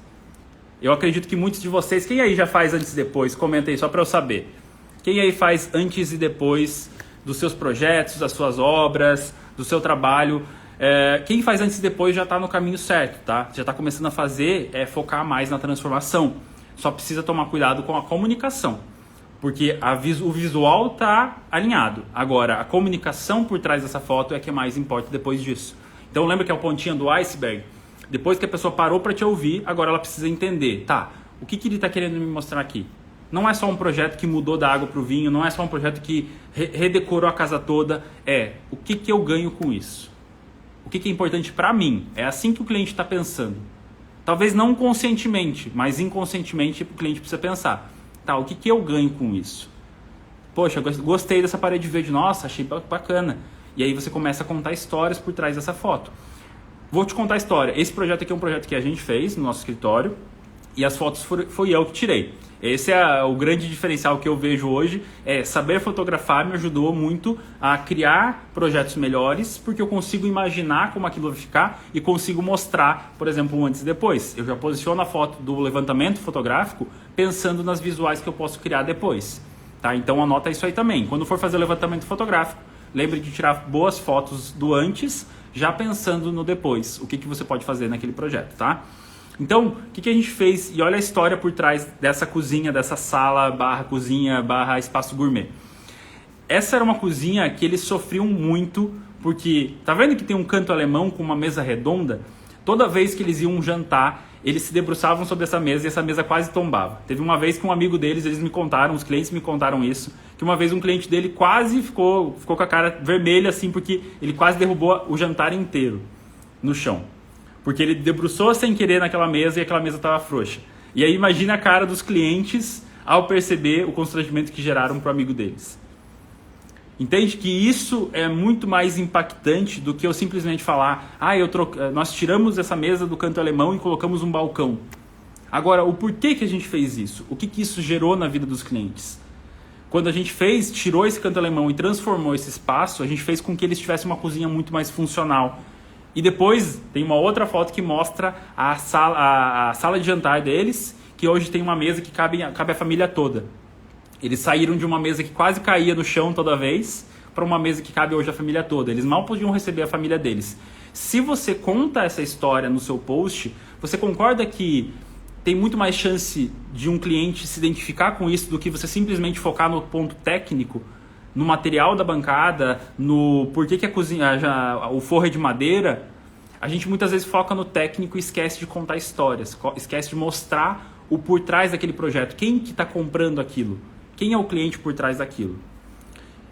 Eu acredito que muitos de vocês... Quem aí já faz antes e depois? Comenta aí só para eu saber. Quem aí faz antes e depois dos seus projetos, das suas obras, do seu trabalho? Quem faz antes e depois já está no caminho certo, tá? Já está começando a fazer, focar mais na transformação. Só precisa tomar cuidado com a comunicação. Porque o visual está alinhado. Agora, a comunicação por trás dessa foto é que mais importa depois disso. Então lembra que é o pontinho do iceberg? Depois que a pessoa parou para te ouvir, agora ela precisa entender. Tá, o que ele está querendo me mostrar aqui? Não é só um projeto que mudou da água para o vinho, não é só um projeto que redecorou a casa toda. O que eu ganho com isso? O que é importante para mim? É assim que o cliente está pensando. Talvez não conscientemente, mas inconscientemente o cliente precisa pensar. Tá, o que eu ganho com isso? Poxa, gostei dessa parede verde, nossa, achei bacana. E aí você começa a contar histórias por trás dessa foto. Vou te contar a história. Esse projeto aqui é um projeto que a gente fez no nosso escritório e as fotos foi eu que tirei. Esse é o grande diferencial que eu vejo hoje. Saber fotografar me ajudou muito a criar projetos melhores, porque eu consigo imaginar como aquilo vai ficar e consigo mostrar, por exemplo, um antes e depois. Eu já posiciono a foto do levantamento fotográfico pensando nas visuais que eu posso criar depois. Tá? Então anota isso aí também. Quando for fazer o levantamento fotográfico, lembre de tirar boas fotos do antes, já pensando no depois. O que você pode fazer naquele projeto, tá? Então, o que a gente fez? E olha a história por trás dessa cozinha, dessa sala, /cozinha, /espaço gourmet. Essa era uma cozinha que eles sofriam muito, porque, tá vendo que tem um canto alemão com uma mesa redonda? Toda vez que eles iam jantar, eles se debruçavam sobre essa mesa e essa mesa quase tombava. Teve uma vez que um amigo deles, eles me contaram, os clientes me contaram isso, que uma vez um cliente dele quase ficou com a cara vermelha assim, porque ele quase derrubou o jantar inteiro no chão. Porque ele debruçou sem querer naquela mesa e aquela mesa estava frouxa. E aí imagina a cara dos clientes ao perceber o constrangimento que geraram para o amigo deles. Entende que isso é muito mais impactante do que eu simplesmente falar nós tiramos essa mesa do canto alemão e colocamos um balcão. Agora, o porquê que a gente fez isso? O que isso gerou na vida dos clientes? Quando a gente tirou esse canto alemão e transformou esse espaço, a gente fez com que eles tivessem uma cozinha muito mais funcional. E depois tem uma outra foto que mostra a sala de jantar deles, que hoje tem uma mesa que cabe a família toda. Eles saíram de uma mesa que quase caía no chão toda vez para uma mesa que cabe hoje a família toda. Eles mal podiam receber a família deles. Se você conta essa história no seu post, você concorda que tem muito mais chance de um cliente se identificar com isso do que você simplesmente focar no ponto técnico, no material da bancada, no porquê que a cozinha, o forro é de madeira? A gente muitas vezes foca no técnico e esquece de contar histórias, esquece de mostrar o por trás daquele projeto. Quem que está comprando aquilo? Quem é o cliente por trás daquilo?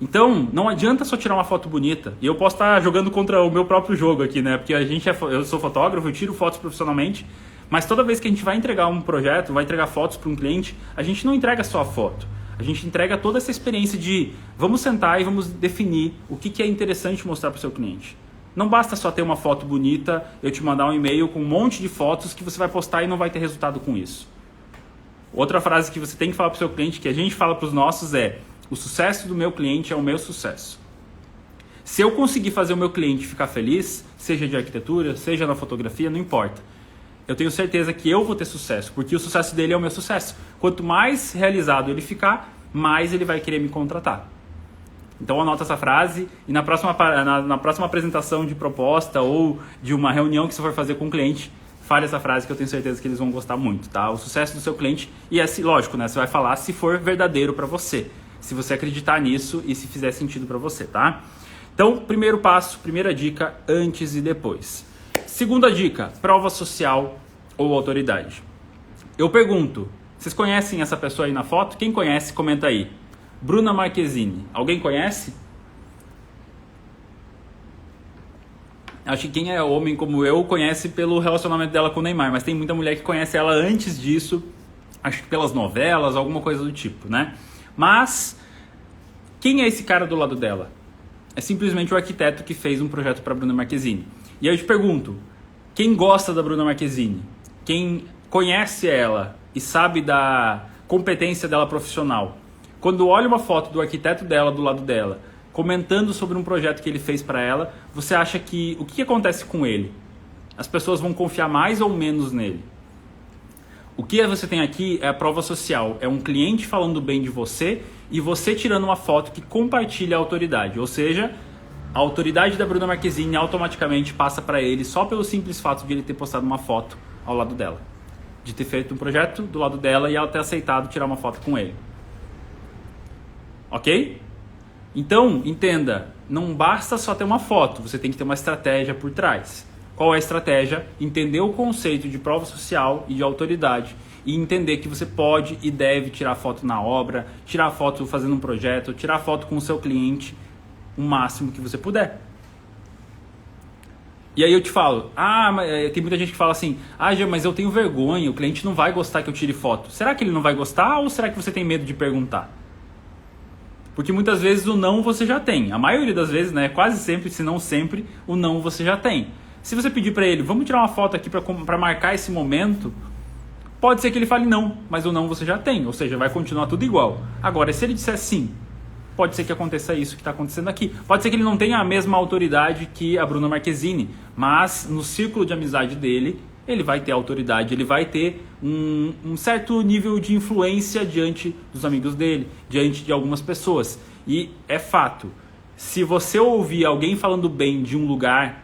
Então, não adianta só tirar uma foto bonita. E eu posso estar jogando contra o meu próprio jogo aqui, né? Porque eu sou fotógrafo, eu tiro fotos profissionalmente, mas toda vez que a gente vai entregar um projeto, vai entregar fotos para um cliente, a gente não entrega só a foto. A gente entrega toda essa experiência de vamos sentar e vamos definir o que é interessante mostrar para o seu cliente. Não basta só ter uma foto bonita, eu te mandar um e-mail com um monte de fotos que você vai postar e não vai ter resultado com isso. Outra frase que você tem que falar para o seu cliente, que a gente fala para os nossos é: o sucesso do meu cliente é o meu sucesso. Se eu conseguir fazer o meu cliente ficar feliz, seja de arquitetura, seja na fotografia, não importa. Eu tenho certeza que eu vou ter sucesso, porque o sucesso dele é o meu sucesso. Quanto mais realizado ele ficar, mais ele vai querer me contratar. Então anota essa frase e na próxima apresentação de proposta ou de uma reunião que você for fazer com o cliente, fale essa frase que eu tenho certeza que eles vão gostar muito, tá? O sucesso do seu cliente, e lógico, né? Você vai falar se for verdadeiro para você, se você acreditar nisso e se fizer sentido para você, tá? Então, primeiro passo, primeira dica, antes e depois. Segunda dica, prova social ou autoridade. Eu pergunto, vocês conhecem essa pessoa aí na foto? Quem conhece, comenta aí. Bruna Marquezine. Alguém conhece? Acho que quem é homem como eu conhece pelo relacionamento dela com o Neymar, mas tem muita mulher que conhece ela antes disso, acho que pelas novelas, alguma coisa do tipo, né? Mas quem é esse cara do lado dela? É simplesmente o arquiteto que fez um projeto para Bruna Marquezine. E aí eu te pergunto, quem gosta da Bruna Marquezine? Quem conhece ela e sabe da competência dela profissional? Quando olha uma foto do arquiteto dela do lado dela, comentando sobre um projeto que ele fez para ela, você acha que o que acontece com ele? As pessoas vão confiar mais ou menos nele? O que você tem aqui é a prova social, é um cliente falando bem de você e você tirando uma foto que compartilha a autoridade, ou seja, a autoridade da Bruna Marquezine automaticamente passa para ele só pelo simples fato de ele ter postado uma foto ao lado dela, de ter feito um projeto do lado dela e ela ter aceitado tirar uma foto com ele. Ok? Então, entenda, não basta só ter uma foto, você tem que ter uma estratégia por trás. Qual é a estratégia? Entender o conceito de prova social e de autoridade e entender que você pode e deve tirar foto na obra, tirar foto fazendo um projeto, tirar foto com o seu cliente o máximo que você puder. E aí eu te falo, tem muita gente que fala assim, Jean, mas eu tenho vergonha, o cliente não vai gostar que eu tire foto. Será que ele não vai gostar ou será que você tem medo de perguntar? Porque muitas vezes o não você já tem. A maioria das vezes, né, quase sempre, se não sempre, o não você já tem. Se você pedir para ele, vamos tirar uma foto aqui para marcar esse momento, pode ser que ele fale não, mas o não você já tem, ou seja, vai continuar tudo igual. Agora, se ele disser sim, pode ser que aconteça isso que está acontecendo aqui. Pode ser que ele não tenha a mesma autoridade que a Bruna Marquezine, mas no círculo de amizade dele, ele vai ter autoridade, ele vai ter um certo nível de influência diante dos amigos dele, diante de algumas pessoas. E é fato, se você ouvir alguém falando bem de um lugar,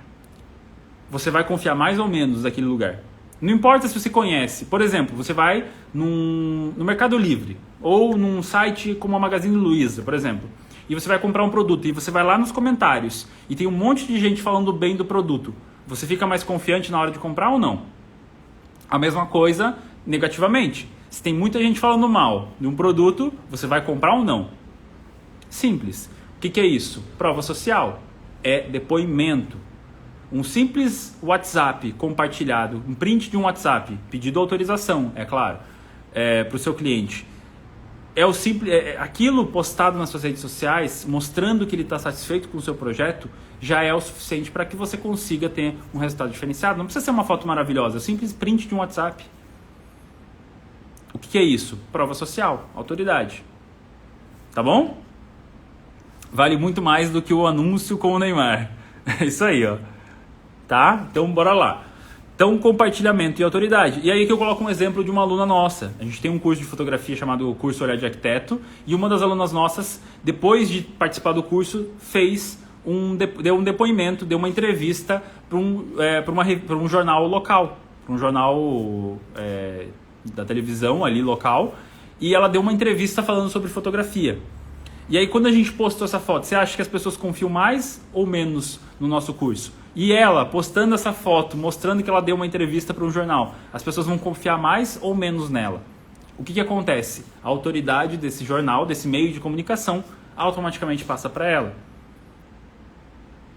você vai confiar mais ou menos naquele lugar. Não importa se você conhece. Por exemplo, você vai no Mercado Livre ou num site como a Magazine Luiza, por exemplo, e você vai comprar um produto e você vai lá nos comentários e tem um monte de gente falando bem do produto. Você fica mais confiante na hora de comprar ou não? A mesma coisa negativamente. Se tem muita gente falando mal de um produto, você vai comprar ou não? Simples. O que é isso? Prova social. É depoimento. Um simples WhatsApp compartilhado, um print de um WhatsApp, pedido autorização, é claro, para o seu cliente. Aquilo postado nas suas redes sociais, mostrando que ele está satisfeito com o seu projeto, já é o suficiente para que você consiga ter um resultado diferenciado. Não precisa ser uma foto maravilhosa, é um simples print de um WhatsApp. O que é isso? Prova social, autoridade. Tá bom? Vale muito mais do que o anúncio com o Neymar. É isso aí, ó. Tá? Então, bora lá. Então, compartilhamento e autoridade. E aí que eu coloco um exemplo de uma aluna nossa. A gente tem um curso de fotografia chamado Curso Olhar de Arquiteto. E uma das alunas nossas, depois de participar do curso, deu um depoimento, deu uma entrevista para um jornal local. Para um jornal da televisão ali, local. E ela deu uma entrevista falando sobre fotografia. E aí, quando a gente postou essa foto, você acha que as pessoas confiam mais ou menos no nosso curso? E ela, postando essa foto, mostrando que ela deu uma entrevista para um jornal, as pessoas vão confiar mais ou menos nela? O que acontece? A autoridade desse jornal, desse meio de comunicação, automaticamente passa para ela.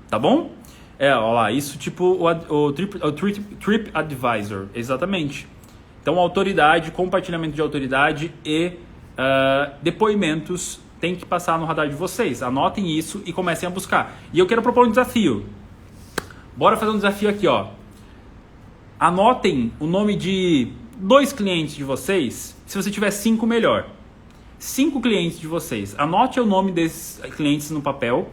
Tá bom? Olha lá, isso tipo o TripAdvisor, exatamente. Então, autoridade, compartilhamento de autoridade e depoimentos tem que passar no radar de vocês. Anotem isso e comecem a buscar. E eu quero propor um desafio. Bora fazer um desafio aqui, ó. Anotem o nome de 2 clientes de vocês. Se você tiver 5, melhor. 5 clientes de vocês. Anote o nome desses clientes no papel.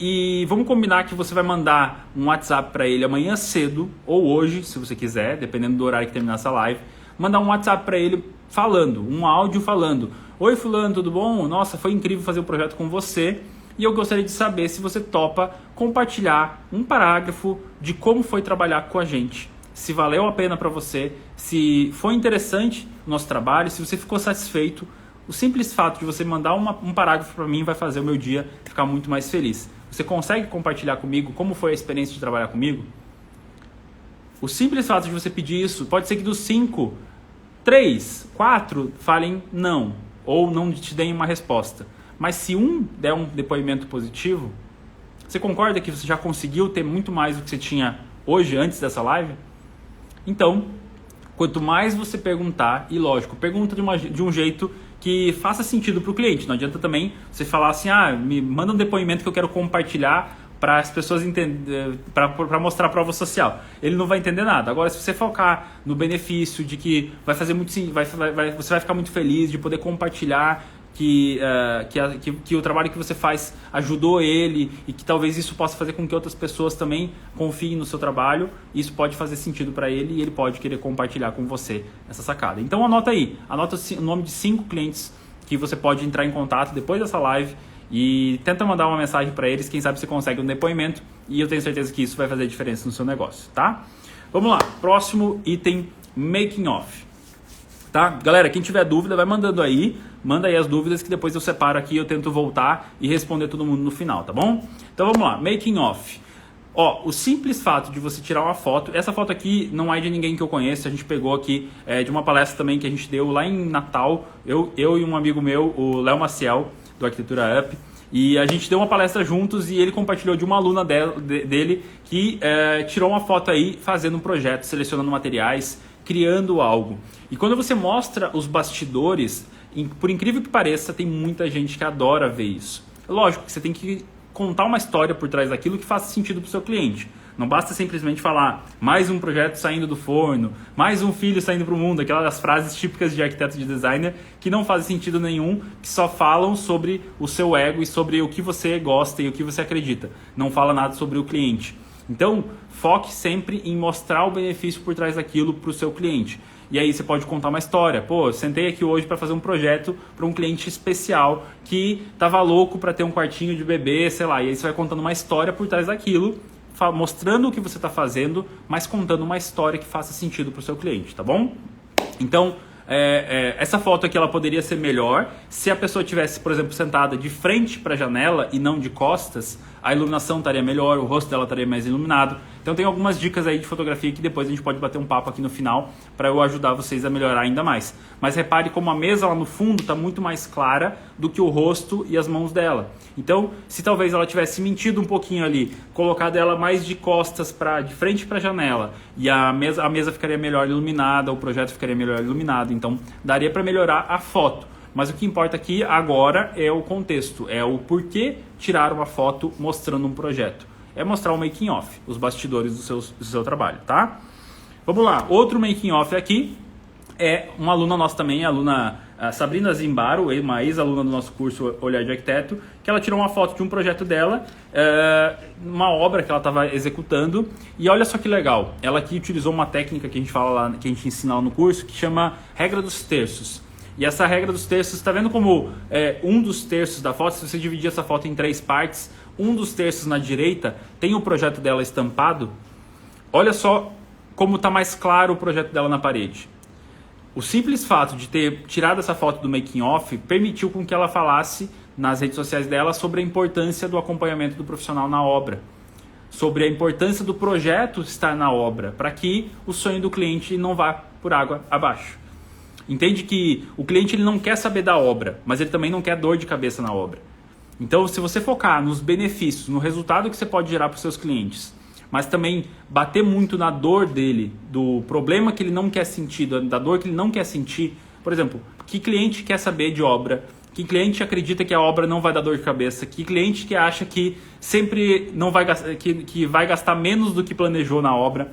E vamos combinar que você vai mandar um WhatsApp para ele amanhã cedo, ou hoje, se você quiser, dependendo do horário que terminar essa live. Mandar um WhatsApp para ele falando, um áudio falando: oi fulano, tudo bom? Nossa, foi incrível fazer o projeto com você. E eu gostaria de saber se você topa compartilhar um parágrafo de como foi trabalhar com a gente. Se valeu a pena para você, se foi interessante o nosso trabalho, se você ficou satisfeito. O simples fato de você mandar um parágrafo para mim vai fazer o meu dia ficar muito mais feliz. Você consegue compartilhar comigo como foi a experiência de trabalhar comigo? O simples fato de você pedir isso, pode ser que dos 5, 3, 4 falem não, ou não te deem uma resposta. Mas se um der um depoimento positivo, Você concorda que você já conseguiu ter muito mais do que você tinha hoje, antes dessa live? Então, quanto mais você perguntar, e lógico, pergunta de um jeito que faça sentido para o cliente. Não adianta também você falar assim, me manda um depoimento que eu quero compartilhar para as pessoas entenderem, para mostrar a prova social. Ele não vai entender nada. Agora, se você focar no benefício de que vai fazer muito, você vai ficar muito feliz de poder compartilhar que o trabalho que você faz ajudou ele e que talvez isso possa fazer com que outras pessoas também confiem no seu trabalho, isso pode fazer sentido para ele e ele pode querer compartilhar com você essa sacada. Então anota o nome de 5 clientes que você pode entrar em contato depois dessa live e tenta mandar uma mensagem para eles, quem sabe você consegue um depoimento e eu tenho certeza que isso vai fazer diferença no seu negócio, tá? Vamos lá, próximo item, making off. Tá? Galera, quem tiver dúvida, vai mandando aí. Manda aí as dúvidas que depois eu separo aqui, eu tento voltar e responder todo mundo no final, tá bom? Então vamos lá, making off. O simples fato de você tirar uma foto, essa foto aqui não é de ninguém que eu conheço, a gente pegou aqui de uma palestra também que a gente deu lá em Natal, eu e um amigo meu, o Léo Maciel, do Arquitetura Up, e a gente deu uma palestra juntos e ele compartilhou de uma aluna dele que tirou uma foto aí fazendo um projeto, selecionando materiais, criando algo. E quando você mostra os bastidores, por incrível que pareça, tem muita gente que adora ver isso. Lógico que você tem que contar uma história por trás daquilo que faça sentido para o seu cliente. Não basta simplesmente falar mais um projeto saindo do forno, mais um filho saindo para o mundo, aquelas frases típicas de arquiteto de designer que não fazem sentido nenhum, que só falam sobre o seu ego e sobre o que você gosta e o que você acredita. Não fala nada sobre o cliente. Então, foque sempre em mostrar o benefício por trás daquilo para o seu cliente. E aí você pode contar uma história. Pô, sentei aqui hoje para fazer um projeto para um cliente especial que tava louco para ter um quartinho de bebê, sei lá. E aí você vai contando uma história por trás daquilo, mostrando o que você está fazendo, mas contando uma história que faça sentido para o seu cliente, tá bom? Então, essa foto aqui ela poderia ser melhor se a pessoa tivesse, por exemplo, sentada de frente para a janela e não de costas. A iluminação estaria melhor, o rosto dela estaria mais iluminado. Então tem algumas dicas aí de fotografia que depois a gente pode bater um papo aqui no final para eu ajudar vocês a melhorar ainda mais. Mas repare como a mesa lá no fundo está muito mais clara do que o rosto e as mãos dela. Então, se talvez ela tivesse mentido um pouquinho ali, colocado ela mais de costas de frente para a janela e a mesa ficaria melhor iluminada, o projeto ficaria melhor iluminado. Então, daria para melhorar a foto. Mas o que importa aqui agora é o contexto, é o porquê tirar uma foto mostrando um projeto. É mostrar o making off, os bastidores do seu trabalho, tá? Vamos lá, outro making off aqui é uma aluna nossa também, a aluna Sabrina Zimbaro, uma ex-aluna do nosso curso Olhar de Arquiteto, que ela tirou uma foto de um projeto dela, uma obra que ela estava executando, e olha só que legal, ela aqui utilizou uma técnica que a gente fala lá, que a gente ensina lá no curso, que chama regra dos terços. E essa regra dos terços, está vendo como um dos terços da foto, se você dividir essa foto em 3 partes, um dos terços na direita tem o projeto dela estampado? Olha só como está mais claro o projeto dela na parede. O simples fato de ter tirado essa foto do making off permitiu com que ela falasse nas redes sociais dela sobre a importância do acompanhamento do profissional na obra, sobre a importância do projeto estar na obra, para que o sonho do cliente não vá por água abaixo. Entende que o cliente ele não quer saber da obra, mas ele também não quer dor de cabeça na obra. Então, se você focar nos benefícios, no resultado que você pode gerar para os seus clientes, mas também bater muito na dor dele, do problema que ele não quer sentir, da dor que ele não quer sentir. Por exemplo, que cliente quer saber de obra? Que cliente acredita que a obra não vai dar dor de cabeça? Que cliente que acha que sempre não vai gastar, que vai gastar menos do que planejou na obra?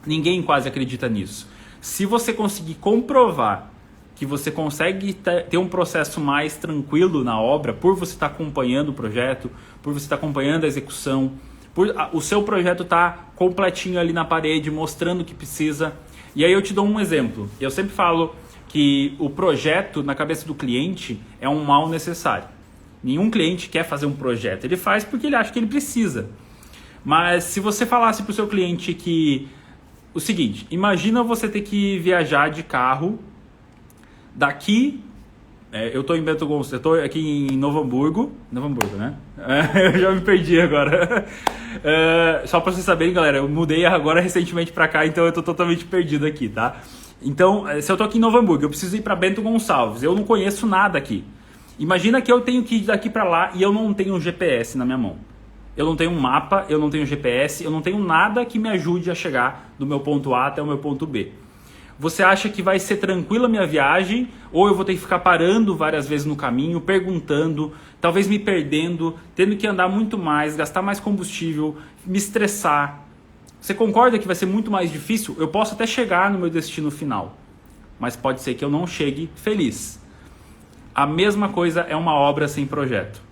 Ninguém quase acredita nisso. Se você conseguir comprovar que você consegue ter um processo mais tranquilo na obra, por você estar acompanhando o projeto, por você estar acompanhando a execução, o seu projeto está completinho ali na parede, mostrando o que precisa. E aí eu te dou um exemplo. Eu sempre falo que o projeto na cabeça do cliente é um mal necessário. Nenhum cliente quer fazer um projeto. Ele faz porque ele acha que ele precisa. Mas se você falasse para o seu cliente que... O seguinte, imagina você ter que viajar de carro daqui... eu estou em Bento Gonçalves, eu estou aqui em Novo Hamburgo, né? Eu já me perdi agora. Só para vocês saberem, galera, eu mudei agora recentemente para cá, então eu estou totalmente perdido aqui, tá? Então, se eu estou aqui em Novo Hamburgo, eu preciso ir para Bento Gonçalves, eu não conheço nada aqui. Imagina que eu tenho que ir daqui para lá e eu não tenho um GPS na minha mão. Eu não tenho um mapa, eu não tenho GPS, eu não tenho nada que me ajude a chegar do meu ponto A até o meu ponto B. Você acha que vai ser tranquila a minha viagem, ou eu vou ter que ficar parando várias vezes no caminho, perguntando, talvez me perdendo, tendo que andar muito mais, gastar mais combustível, me estressar? Você concorda que vai ser muito mais difícil? Eu posso até chegar no meu destino final, mas pode ser que eu não chegue feliz. A mesma coisa é uma obra sem projeto.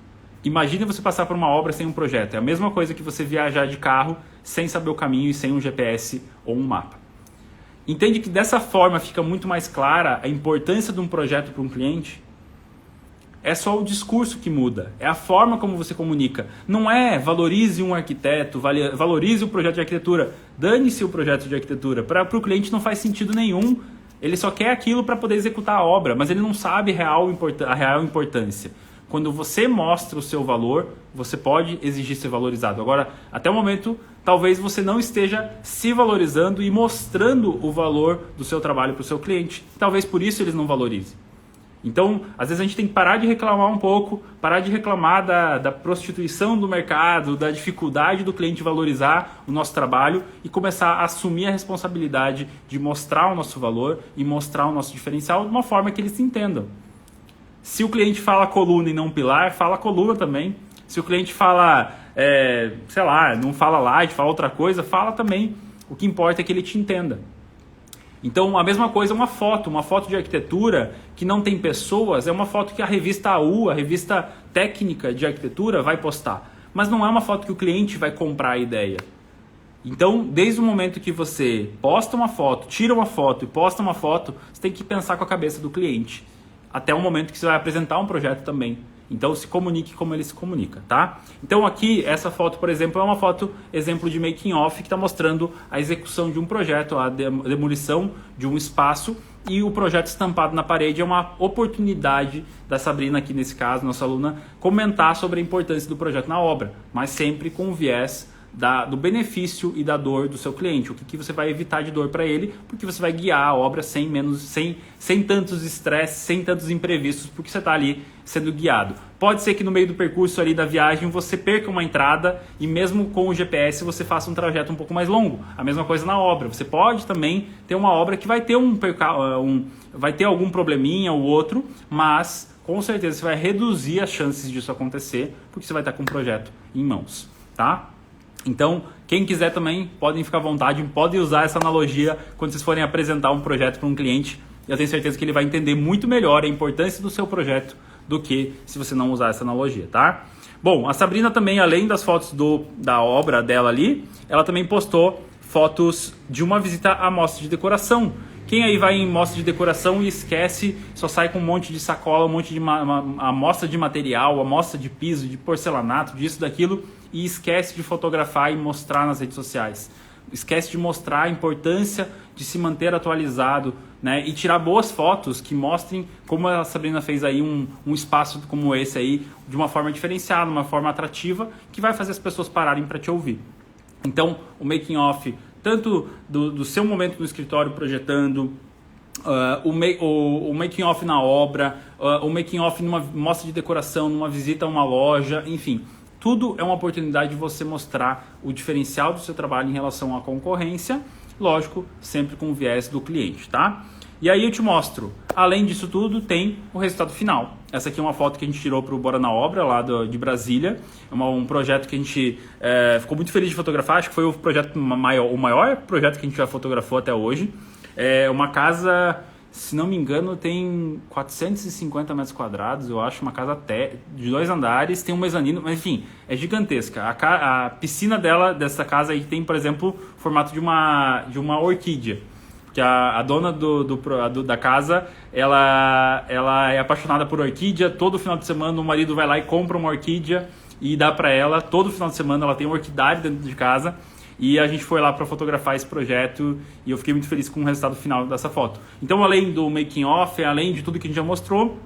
Imagine você passar por uma obra sem um projeto. É a mesma coisa que você viajar de carro sem saber o caminho e sem um GPS ou um mapa. Entende que dessa forma fica muito mais clara a importância de um projeto para um cliente? É só o discurso que muda, é a forma como você comunica. Não é valorize um arquiteto, valorize o projeto de arquitetura. Dane-se o projeto de arquitetura. Para o cliente não faz sentido nenhum. Ele só quer aquilo para poder executar a obra, mas ele não sabe a real importância. Quando você mostra o seu valor, você pode exigir ser valorizado. Agora, até o momento, talvez você não esteja se valorizando e mostrando o valor do seu trabalho para o seu cliente. Talvez por isso eles não valorizem. Então, às vezes a gente tem que parar de reclamar um pouco, parar de reclamar da prostituição do mercado, da dificuldade do cliente valorizar o nosso trabalho e começar a assumir a responsabilidade de mostrar o nosso valor e mostrar o nosso diferencial de uma forma que eles entendam. Se o cliente fala coluna e não pilar, fala coluna também. Se o cliente fala, não fala laje, fala outra coisa, fala também. O que importa é que ele te entenda. Então, a mesma coisa é uma foto de arquitetura que não tem pessoas, é uma foto que a revista AU, a revista técnica de arquitetura, vai postar. Mas não é uma foto que o cliente vai comprar a ideia. Então, desde o momento que você posta uma foto, tira uma foto e posta uma foto, você tem que pensar com a cabeça do cliente. Até o momento que você vai apresentar um projeto também. Então, se comunique como ele se comunica, tá? Então, aqui, essa foto, por exemplo, é uma foto exemplo de making off que está mostrando a execução de um projeto, a demolição de um espaço, e o projeto estampado na parede é uma oportunidade da Sabrina, aqui nesse caso, nossa aluna, comentar sobre a importância do projeto na obra, mas sempre com o viés do benefício e da dor do seu cliente. O que você vai evitar de dor para ele, porque você vai guiar a obra sem tantos estresses, sem tantos imprevistos, porque você está ali sendo guiado. Pode ser que no meio do percurso ali da viagem você perca uma entrada e mesmo com o GPS você faça um trajeto um pouco mais longo. A mesma coisa na obra. Você pode também ter uma obra que vai ter vai ter algum probleminha ou outro, mas com certeza você vai reduzir as chances disso acontecer, porque você vai estar com o projeto em mãos, tá? Então, quem quiser também, podem ficar à vontade, podem usar essa analogia quando vocês forem apresentar um projeto para um cliente. Eu tenho certeza que ele vai entender muito melhor a importância do seu projeto do que se você não usar essa analogia, tá? Bom, a Sabrina também, além das fotos da obra dela ali, ela também postou fotos de uma visita à mostra de decoração. Quem aí vai em mostra de decoração e esquece, só sai com um monte de sacola, um monte de amostra de material, amostra de piso, de porcelanato, disso, daquilo, e esquece de fotografar e mostrar nas redes sociais. Esquece de mostrar a importância de se manter atualizado, né? E tirar boas fotos que mostrem como a Sabrina fez aí um espaço como esse aí, de uma forma diferenciada, uma forma atrativa, que vai fazer as pessoas pararem para te ouvir. Então, o making off, tanto do seu momento no escritório projetando, o making off na obra, o making off numa mostra de decoração, numa visita a uma loja, enfim, tudo é uma oportunidade de você mostrar o diferencial do seu trabalho em relação à concorrência, lógico, sempre com o viés do cliente, tá? E aí eu te mostro, além disso tudo, tem o resultado final. Essa aqui é uma foto que a gente tirou para o Bora na Obra, lá de Brasília. É um projeto que a gente ficou muito feliz de fotografar. Acho que foi o maior projeto que a gente já fotografou até hoje. É uma casa, se não me engano, tem 450 metros quadrados, eu acho. Uma casa de 2 andares, tem um mezanino, mas enfim, é gigantesca. A piscina dessa casa aí tem, por exemplo, o formato de uma orquídea. Que a dona da casa, ela é apaixonada por orquídea. Todo final de semana o marido vai lá e compra uma orquídea e dá para ela. Todo final de semana ela tem uma orquidária dentro de casa. E a gente foi lá para fotografar esse projeto e eu fiquei muito feliz com o resultado final dessa foto. Então, além do making off, além de tudo que a gente já mostrou,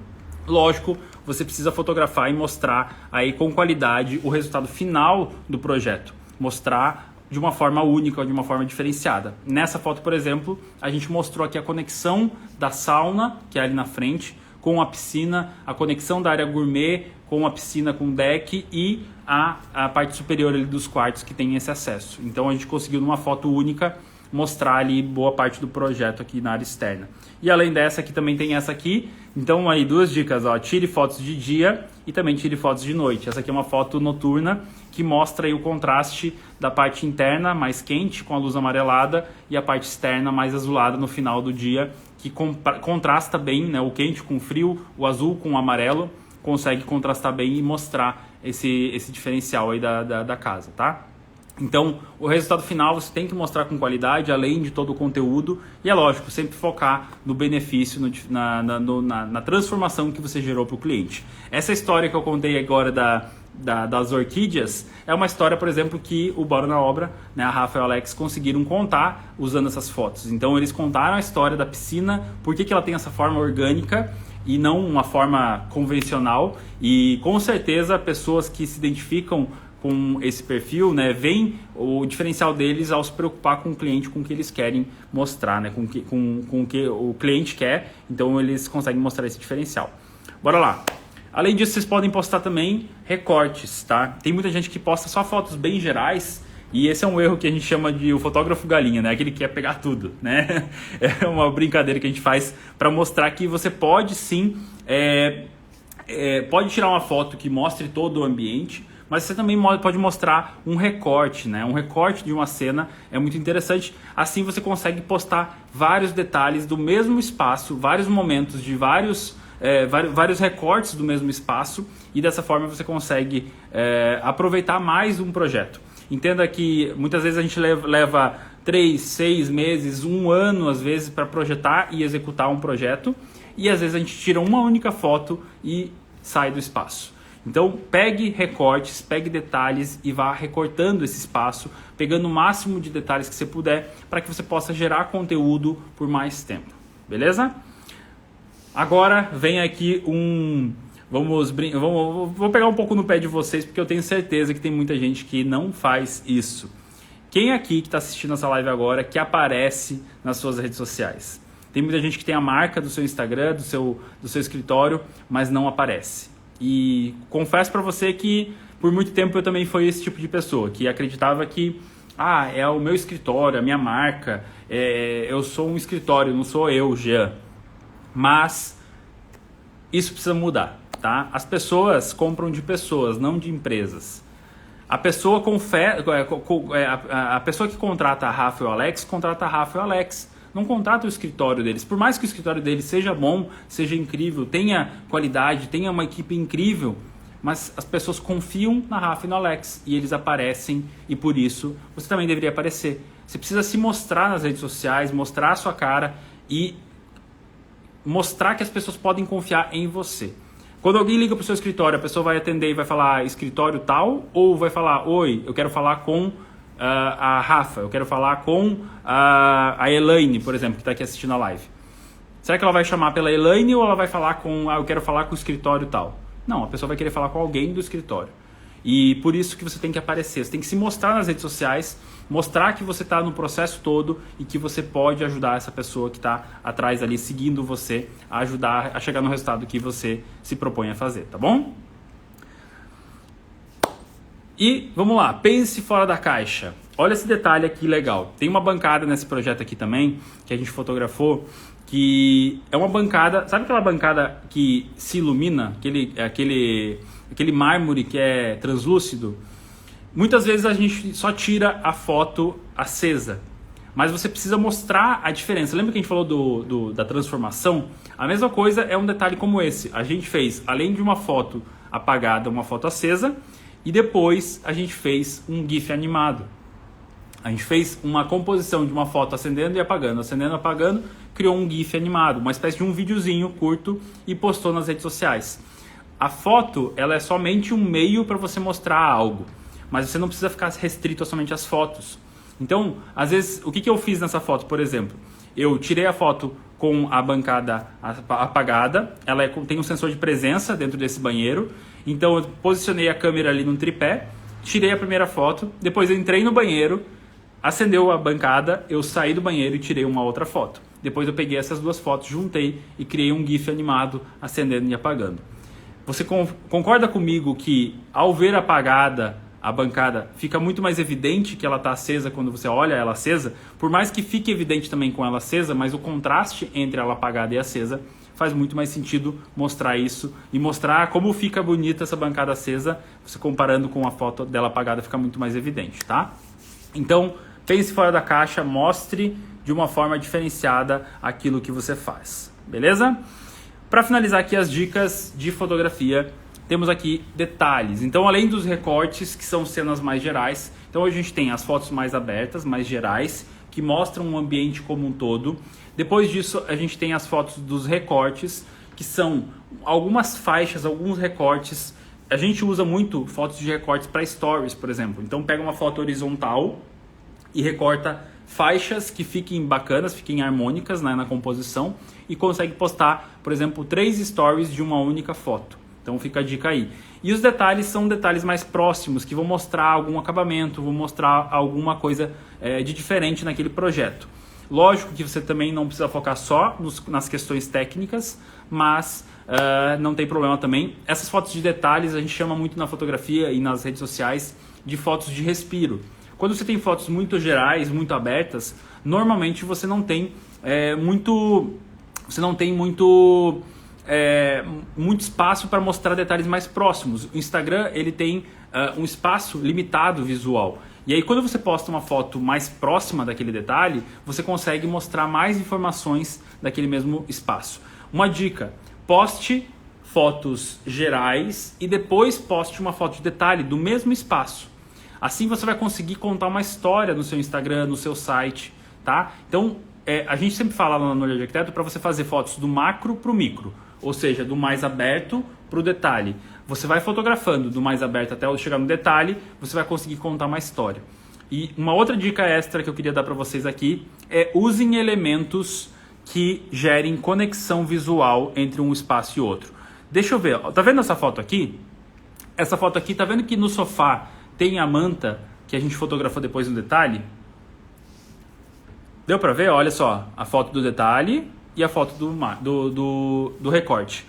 lógico, você precisa fotografar e mostrar aí com qualidade o resultado final do projeto. Mostrar de uma forma única, de uma forma diferenciada. Nessa foto, por exemplo, a gente mostrou aqui a conexão da sauna, que é ali na frente, com a piscina, a conexão da área gourmet com a piscina com deck e a parte superior ali dos quartos que tem esse acesso. Então a gente conseguiu numa foto única mostrar ali boa parte do projeto aqui na área externa. E além dessa aqui também tem essa aqui. Então aí 2 dicas, ó, tire fotos de dia e também tire fotos de noite. Essa aqui é uma foto noturna que mostra aí o contraste da parte interna mais quente com a luz amarelada e a parte externa mais azulada no final do dia, que contrasta bem, né, o quente com o frio, o azul com o amarelo, consegue contrastar bem e mostrar esse diferencial aí da casa, tá? Então, o resultado final você tem que mostrar com qualidade, além de todo o conteúdo. E é lógico, sempre focar no benefício, na transformação que você gerou para o cliente. Essa história que eu contei agora das orquídeas é uma história, por exemplo, que o Bora na Obra, né, a Rafa e o Alex conseguiram contar usando essas fotos. Então, eles contaram a história da piscina, por que ela tem essa forma orgânica e não uma forma convencional. E com certeza, pessoas que se identificam com esse perfil, né, veem o diferencial deles ao se preocupar com o cliente, com o que eles querem mostrar, né, com o que o cliente quer, então eles conseguem mostrar esse diferencial. Bora lá! Além disso, vocês podem postar também recortes, tá? Tem muita gente que posta só fotos bem gerais, e esse é um erro que a gente chama de o fotógrafo galinha, né? Aquele que quer pegar tudo, né? É uma brincadeira que a gente faz para mostrar que você pode sim, pode tirar uma foto que mostre todo o ambiente, mas você também pode mostrar um recorte, né? Um recorte de uma cena é muito interessante. Assim você consegue postar vários detalhes do mesmo espaço, vários momentos de vários recortes do mesmo espaço, e dessa forma você consegue aproveitar mais um projeto. Entenda que muitas vezes a gente leva 3, 6 meses, 1 ano às vezes para projetar e executar um projeto, e às vezes a gente tira uma única foto e sai do espaço. Então pegue recortes, pegue detalhes e vá recortando esse espaço, pegando o máximo de detalhes que você puder para que você possa gerar conteúdo por mais tempo, beleza? Agora vem aqui vou pegar um pouco no pé de vocês, porque eu tenho certeza que tem muita gente que não faz isso. Quem aqui que está assistindo essa live agora que aparece nas suas redes sociais? Tem muita gente que tem a marca do seu Instagram, do seu escritório, mas não aparece. E confesso para você que por muito tempo eu também fui esse tipo de pessoa, que acreditava que é o meu escritório, a minha marca, eu sou um escritório, não sou eu, Jean. Mas isso precisa mudar, tá? As pessoas compram de pessoas, não de empresas. A pessoa que contrata a Rafa e o Alex, contrata a Rafa e o Alex. Não contrata o escritório deles. Por mais que o escritório deles seja bom, seja incrível, tenha qualidade, tenha uma equipe incrível, mas as pessoas confiam na Rafa e no Alex e eles aparecem, e por isso você também deveria aparecer. Você precisa se mostrar nas redes sociais, mostrar a sua cara e mostrar que as pessoas podem confiar em você. Quando alguém liga para o seu escritório, a pessoa vai atender e vai falar escritório tal, ou vai falar, oi, eu quero falar com a Rafa, eu quero falar com a Elaine, por exemplo, que está aqui assistindo a live. Será que ela vai chamar pela Elaine ou ela vai falar com, eu quero falar com o escritório tal? Não, a pessoa vai querer falar com alguém do escritório. E por isso que você tem que aparecer, você tem que se mostrar nas redes sociais, mostrar que você está no processo todo e que você pode ajudar essa pessoa que está atrás ali, seguindo você, a ajudar a chegar no resultado que você se propõe a fazer, tá bom? E vamos lá, pense fora da caixa. Olha esse detalhe aqui legal. Tem uma bancada nesse projeto aqui também, que a gente fotografou, que é uma bancada, sabe aquela bancada que se ilumina? Aquele mármore que é translúcido? Muitas vezes a gente só tira a foto acesa, mas você precisa mostrar a diferença. Lembra que a gente falou da transformação? A mesma coisa é um detalhe como esse. A gente fez, além de uma foto apagada, uma foto acesa, e depois a gente fez um GIF animado. A gente fez uma composição de uma foto acendendo e apagando, criou um GIF animado, uma espécie de um videozinho curto e postou nas redes sociais. A foto, ela é somente um meio para você mostrar algo, mas você não precisa ficar restrito a somente as fotos. Então, às vezes, o que eu fiz nessa foto, por exemplo? Eu tirei a foto com a bancada apagada, ela tem um sensor de presença dentro desse banheiro, então eu posicionei a câmera ali num tripé, tirei a primeira foto, depois eu entrei no banheiro, acendeu a bancada, eu saí do banheiro e tirei uma outra foto. Depois eu peguei essas duas fotos, juntei e criei um GIF animado acendendo e apagando. Você concorda comigo que ao ver apagada a bancada, fica muito mais evidente que ela está acesa quando você olha ela acesa? Por mais que fique evidente também com ela acesa, mas o contraste entre ela apagada e acesa faz muito mais sentido mostrar isso e mostrar como fica bonita essa bancada acesa. Você comparando com a foto dela apagada fica muito mais evidente, tá? Então, pense fora da caixa, mostre de uma forma diferenciada aquilo que você faz, beleza? Para finalizar aqui as dicas de fotografia, temos aqui detalhes. Então, além dos recortes, que são cenas mais gerais, então a gente tem as fotos mais abertas, mais gerais, que mostram o ambiente como um todo. Depois disso, a gente tem as fotos dos recortes, que são algumas faixas, alguns recortes. A gente usa muito fotos de recortes para stories, por exemplo. Então, pega uma foto horizontal e recorta faixas que fiquem bacanas, fiquem harmônicas, né, na composição, e consegue postar, por exemplo, 3 stories de uma única foto. Então fica a dica aí. E os detalhes são detalhes mais próximos, que vão mostrar algum acabamento, vão mostrar alguma coisa de diferente naquele projeto. Lógico que você também não precisa focar só nas questões técnicas, mas não tem problema também. Essas fotos de detalhes a gente chama muito na fotografia e nas redes sociais de fotos de respiro. Quando você tem fotos muito gerais, muito abertas, normalmente você não tem muito espaço para mostrar detalhes mais próximos. O Instagram ele tem um espaço limitado visual. E aí quando você posta uma foto mais próxima daquele detalhe, você consegue mostrar mais informações daquele mesmo espaço. Uma dica, poste fotos gerais e depois poste uma foto de detalhe do mesmo espaço. Assim você vai conseguir contar uma história no seu Instagram, no seu site, tá? Então, a gente sempre fala lá no Olhar de Arquiteto para você fazer fotos do macro para o micro, ou seja, do mais aberto para o detalhe. Você vai fotografando do mais aberto até chegar no detalhe, você vai conseguir contar uma história. E uma outra dica extra que eu queria dar para vocês aqui é usem elementos que gerem conexão visual entre um espaço e outro. Deixa eu ver, tá vendo essa foto aqui? Essa foto aqui, tá vendo que no sofá tem a manta que a gente fotografou depois no detalhe? Deu pra ver? Olha só, a foto do detalhe e a foto do recorte.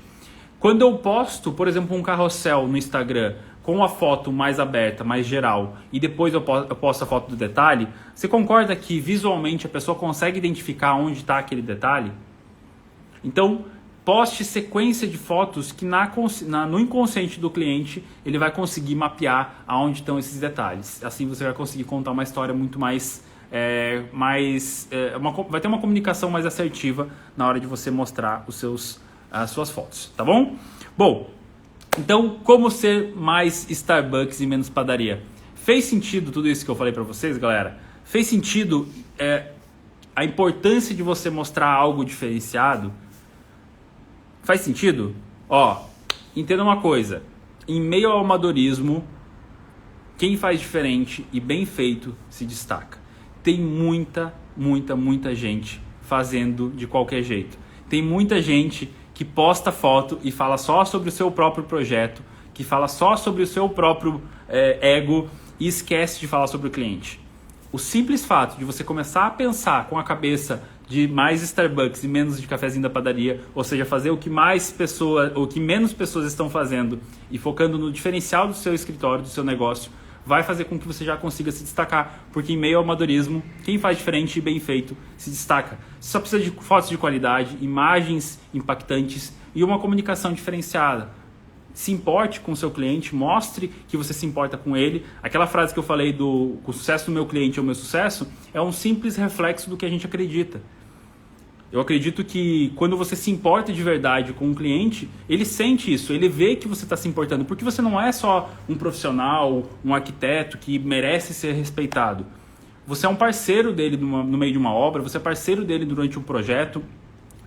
Quando eu posto, por exemplo, um carrossel no Instagram com a foto mais aberta, mais geral, e depois eu posto a foto do detalhe, você concorda que visualmente a pessoa consegue identificar onde está aquele detalhe? Então, poste sequência de fotos que no inconsciente do cliente ele vai conseguir mapear aonde estão esses detalhes. Assim você vai conseguir contar uma história muito mais... vai ter uma comunicação mais assertiva na hora de você mostrar as suas fotos, tá bom? Bom, então como ser mais Starbucks e menos padaria? Fez sentido tudo isso que eu falei para vocês, galera? Fez sentido a importância de você mostrar algo diferenciado? Faz sentido? Ó, entenda uma coisa. Em meio ao amadorismo, quem faz diferente e bem feito se destaca. Tem muita gente fazendo de qualquer jeito. Tem muita gente que posta foto e fala só sobre o seu próprio projeto, que fala só sobre o seu próprio ego e esquece de falar sobre o cliente. O simples fato de você começar a pensar com a cabeça de mais Starbucks e menos de cafezinho da padaria, ou seja, fazer o que menos pessoas estão fazendo e focando no diferencial do seu escritório, do seu negócio, vai fazer com que você já consiga se destacar, porque em meio ao amadorismo, quem faz diferente e bem feito se destaca. Você só precisa de fotos de qualidade, imagens impactantes e uma comunicação diferenciada. Se importe com o seu cliente, mostre que você se importa com ele. Aquela frase que eu falei o sucesso do meu cliente é o meu sucesso, é um simples reflexo do que a gente acredita. Eu acredito que quando você se importa de verdade com um cliente, ele sente isso, ele vê que você está se importando, porque você não é só um profissional, um arquiteto que merece ser respeitado. Você é um parceiro dele no meio de uma obra, você é parceiro dele durante um projeto,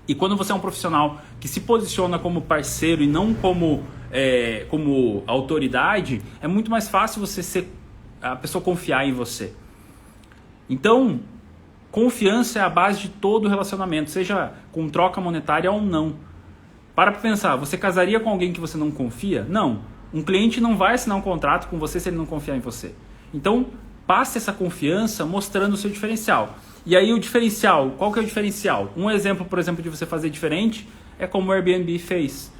e quando você é um profissional que se posiciona como parceiro e não como autoridade, é muito mais fácil a pessoa confiar em você. Então, confiança é a base de todo relacionamento, seja com troca monetária ou não. Para pensar, você casaria com alguém que você não confia? Não. Um cliente não vai assinar um contrato com você se ele não confiar em você. Então, passe essa confiança mostrando o seu diferencial. E aí o diferencial, qual que é o diferencial? Um exemplo, por exemplo, de você fazer diferente é como o Airbnb fez.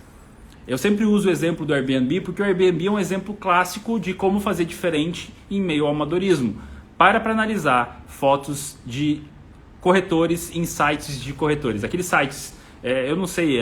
Eu sempre uso o exemplo do Airbnb porque o Airbnb é um exemplo clássico de como fazer diferente em meio ao amadorismo. Para analisar fotos de corretores em sites de corretores. Aqueles sites, eu não sei,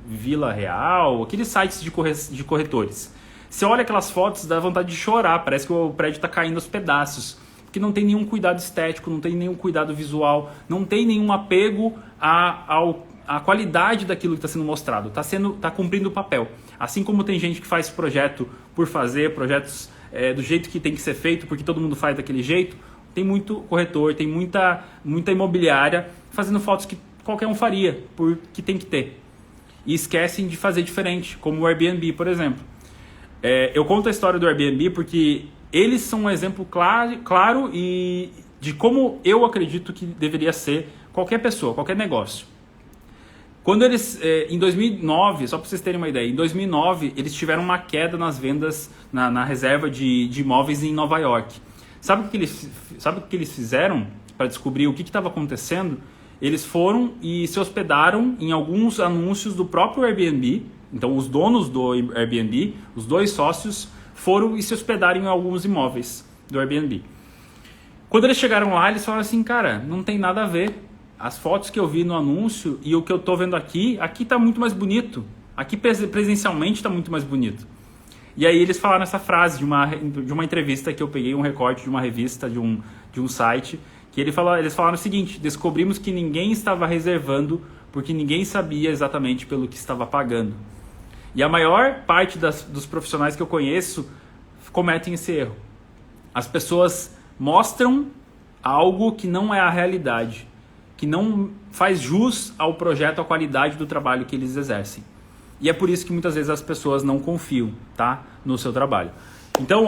Vila Real, aqueles sites de corretores. Você olha aquelas fotos, dá vontade de chorar, parece que o prédio está caindo aos pedaços. Porque não tem nenhum cuidado estético, não tem nenhum cuidado visual, não tem nenhum apego à qualidade daquilo que está sendo mostrado. Está cumprindo o papel. Assim como tem gente que faz projeto por fazer, projetos do jeito que tem que ser feito, porque todo mundo faz daquele jeito, tem muito corretor, tem muita imobiliária fazendo fotos que qualquer um faria, porque tem que ter. E esquecem de fazer diferente, como o Airbnb, por exemplo. Eu conto a história do Airbnb porque eles são um exemplo claro e de como eu acredito que deveria ser qualquer pessoa, qualquer negócio. Quando eles, em 2009, só para vocês terem uma ideia, em 2009 eles tiveram uma queda nas vendas na reserva de imóveis em Nova York. Sabe o que eles fizeram para descobrir o que estava acontecendo? Eles foram e se hospedaram em alguns anúncios do próprio Airbnb. Então os donos do Airbnb, os dois sócios, foram e se hospedaram em alguns imóveis do Airbnb. Quando eles chegaram lá, eles falaram assim, cara, não tem nada a ver. As fotos que eu vi no anúncio e o que eu estou vendo aqui está muito mais bonito. Aqui presencialmente está muito mais bonito. E aí eles falaram essa frase de uma entrevista que eu peguei, um recorte de uma revista, de um site, que eles falaram o seguinte: descobrimos que ninguém estava reservando porque ninguém sabia exatamente pelo que estava pagando. E a maior parte dos profissionais que eu conheço cometem esse erro. As pessoas mostram algo que não é a realidade, que não faz jus ao projeto, à qualidade do trabalho que eles exercem. E é por isso que muitas vezes as pessoas não confiam, tá, no seu trabalho. Então,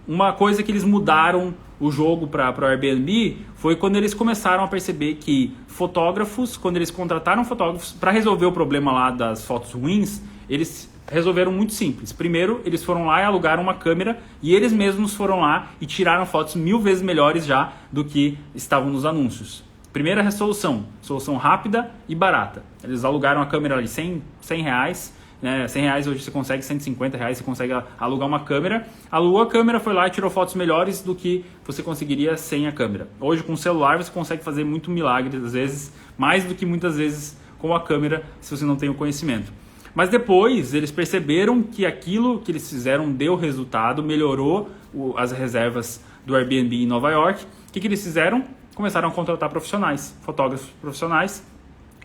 uma coisa que eles mudaram o jogo para o Airbnb foi quando eles começaram a perceber que fotógrafos, quando eles contrataram fotógrafos para resolver o problema lá das fotos ruins, eles resolveram muito simples. Primeiro, eles foram lá e alugaram uma câmera e eles mesmos foram lá e tiraram fotos 1000 vezes melhores já do que estavam nos anúncios. Primeira resolução, solução rápida e barata. Eles alugaram a câmera ali R$100, né? R$100 hoje você consegue, R$150 você consegue alugar uma câmera. Alugou a câmera, foi lá e tirou fotos melhores do que você conseguiria sem a câmera. Hoje com o celular você consegue fazer muito milagre, às vezes, mais do que muitas vezes com a câmera, se você não tem o conhecimento. Mas depois eles perceberam que aquilo que eles fizeram deu resultado, melhorou as reservas do Airbnb em Nova York. O que eles fizeram? Começaram a contratar profissionais, fotógrafos profissionais,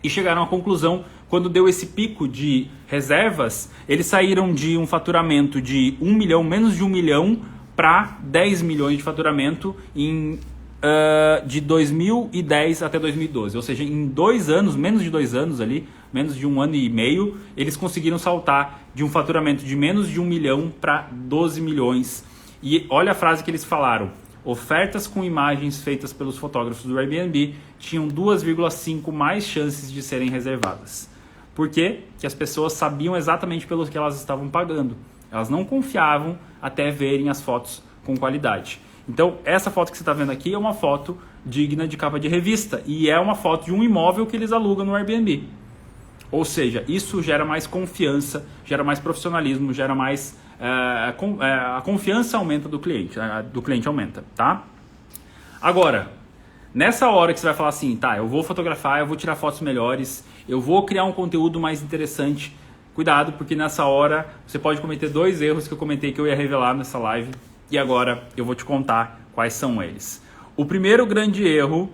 e chegaram à conclusão, quando deu esse pico de reservas, eles saíram de um faturamento de 1 milhão, menos de 1 milhão, para 10 milhões de faturamento de 2010 até 2012. Ou seja, em 2 anos, menos de 2 anos ali, menos de 1 ano e meio, eles conseguiram saltar de um faturamento de menos de 1 milhão para 12 milhões. E olha a frase que eles falaram: ofertas com imagens feitas pelos fotógrafos do Airbnb tinham 2,5 mais chances de serem reservadas. Por quê? Porque as pessoas sabiam exatamente pelo que elas estavam pagando. Elas não confiavam até verem as fotos com qualidade. Então, essa foto que você está vendo aqui é uma foto digna de capa de revista e é uma foto de um imóvel que eles alugam no Airbnb. Ou seja, isso gera mais confiança, gera mais profissionalismo, gera mais... a confiança aumenta do cliente aumenta, tá? Agora, nessa hora que você vai falar assim, tá, eu vou fotografar, eu vou tirar fotos melhores, eu vou criar um conteúdo mais interessante, cuidado, porque nessa hora você pode cometer 2 erros que eu comentei que eu ia revelar nessa live e agora eu vou te contar quais são eles. O primeiro grande erro